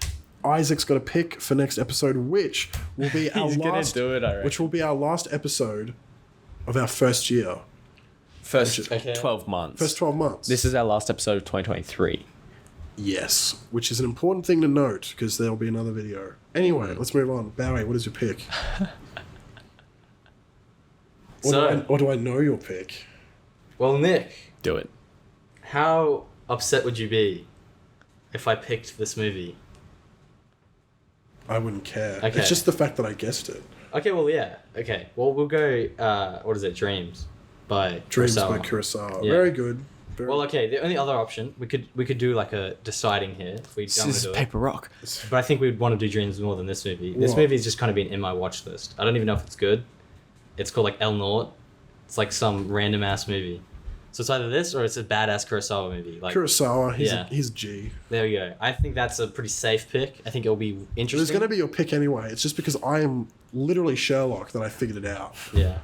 Isaac's got a pick for next episode, which will be our He's gonna last. do it, I reckon. Which will be our last episode of our first year, First Okay. 12 months. first 12 months. This is our last episode of 2023. Yes, which is an important thing to note because there'll be another video. Anyway, Hmm. let's move on. Bowie, what is your pick? So, or do I know your pick? well, Nick, Do it. how upset would you be if I picked this movie? I wouldn't care. Okay. It's just the fact that I guessed it. Okay, well, yeah. Okay, well, we'll go, what is it, Dreams by Dreams Kurosawa. by Kurosawa. Yeah. Very good. Very Well, okay, the only other option, we could do like a deciding here if we don't want to Scissors, do it. paper, rock. But I think we'd want to do Dreams more than this movie. This What? movie's just kind of been in my watch list. I don't even know if it's good. It's called like El Nort. It's like some random ass movie. So it's either this or it's a badass Kurosawa movie. Like Kurosawa, Yeah. he's a G. there we go. I think that's a pretty safe pick. I think it'll be It was interesting. going to be your pick anyway. It's just because I am literally Sherlock that I figured it out. Yeah.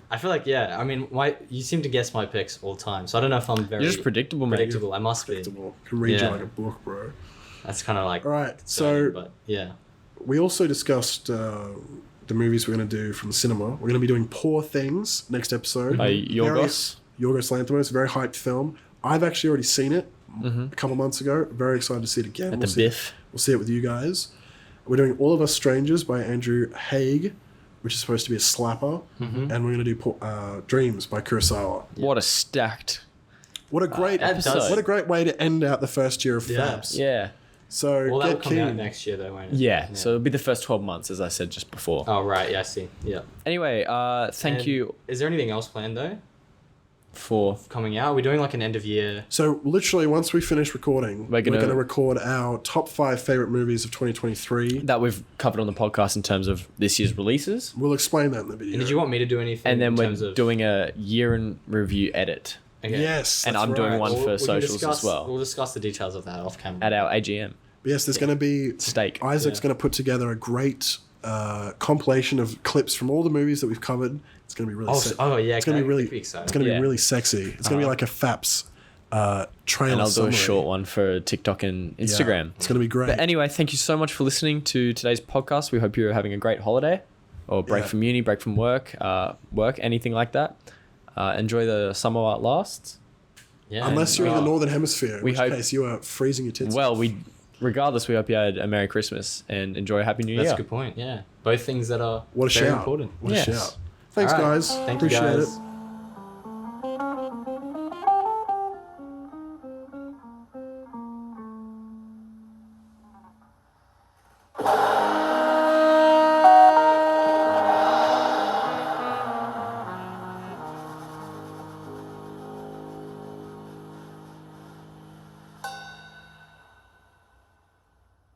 I feel like I mean, you seem to guess my picks all the time, so I don't know if I'm very You're just predictable, mate. predictable. I must be. Predictable. Can read you Yeah. like a book, bro. That's kind of like All right, concerning, so but yeah. we also discussed the movies we're going to do from the cinema. We're going to be doing Poor Things next episode. By Yorgos. Yorgos Lanthimos, very hyped film. I've actually already seen it a couple months ago. Very excited to see it again. At We'll the see Biff. We'll see it with you guys. We're doing All of Us Strangers by Andrew Haig, which is supposed to be a slapper. And we're going to do Dreams by Kurosawa. What a stacked. What a great episode. What a great way to end out the first year of Yeah. Fabs. Yeah. So Well, that'll get come out keen. next year, though, won't it? Yeah. So it'll be the first 12 months, as I said just before. Oh right, yeah, I see. Yeah. Anyway, thank And you Is there anything else planned though? for. Coming out? We're doing like an end of year. So literally, once we finish recording, We're gonna- record our top 5 favorite movies of 2023. That we've covered on the podcast in terms of this year's releases. We'll explain that in the video. And did you want me to do anything? And then in we're terms of... doing a year in review edit Okay. Yes, And that's I'm doing right. one We'll- for we can socials discuss- as well. We'll discuss the details of that off camera. at our AGM. Yes, there's going to be Steak. Isaac's Yeah. going to put together a great compilation of clips from all the movies that we've covered. It's going to be really. Yeah. It's going to be really. exciting. It's going to Yeah. be really sexy. It's going to be like a FAPS trailer. And I'll do summary. a short one for TikTok and Yeah. Instagram. It's going to be great. But anyway, thank you so much for listening to today's podcast. We hope you're having a great holiday or break Yeah. from uni, break from work, anything like that. Enjoy the summer while it lasts. Yeah. Unless you're in the northern hemisphere, in we which hope- case you are freezing your tits. Well, regardless, we hope you had a Merry Christmas and enjoy a Happy New That's Year. a good point. Yeah. Both things that are what a very shout! important. What Yes. a shout! Thanks, All right. guys. Thank you, Appreciate guys. it. Bye.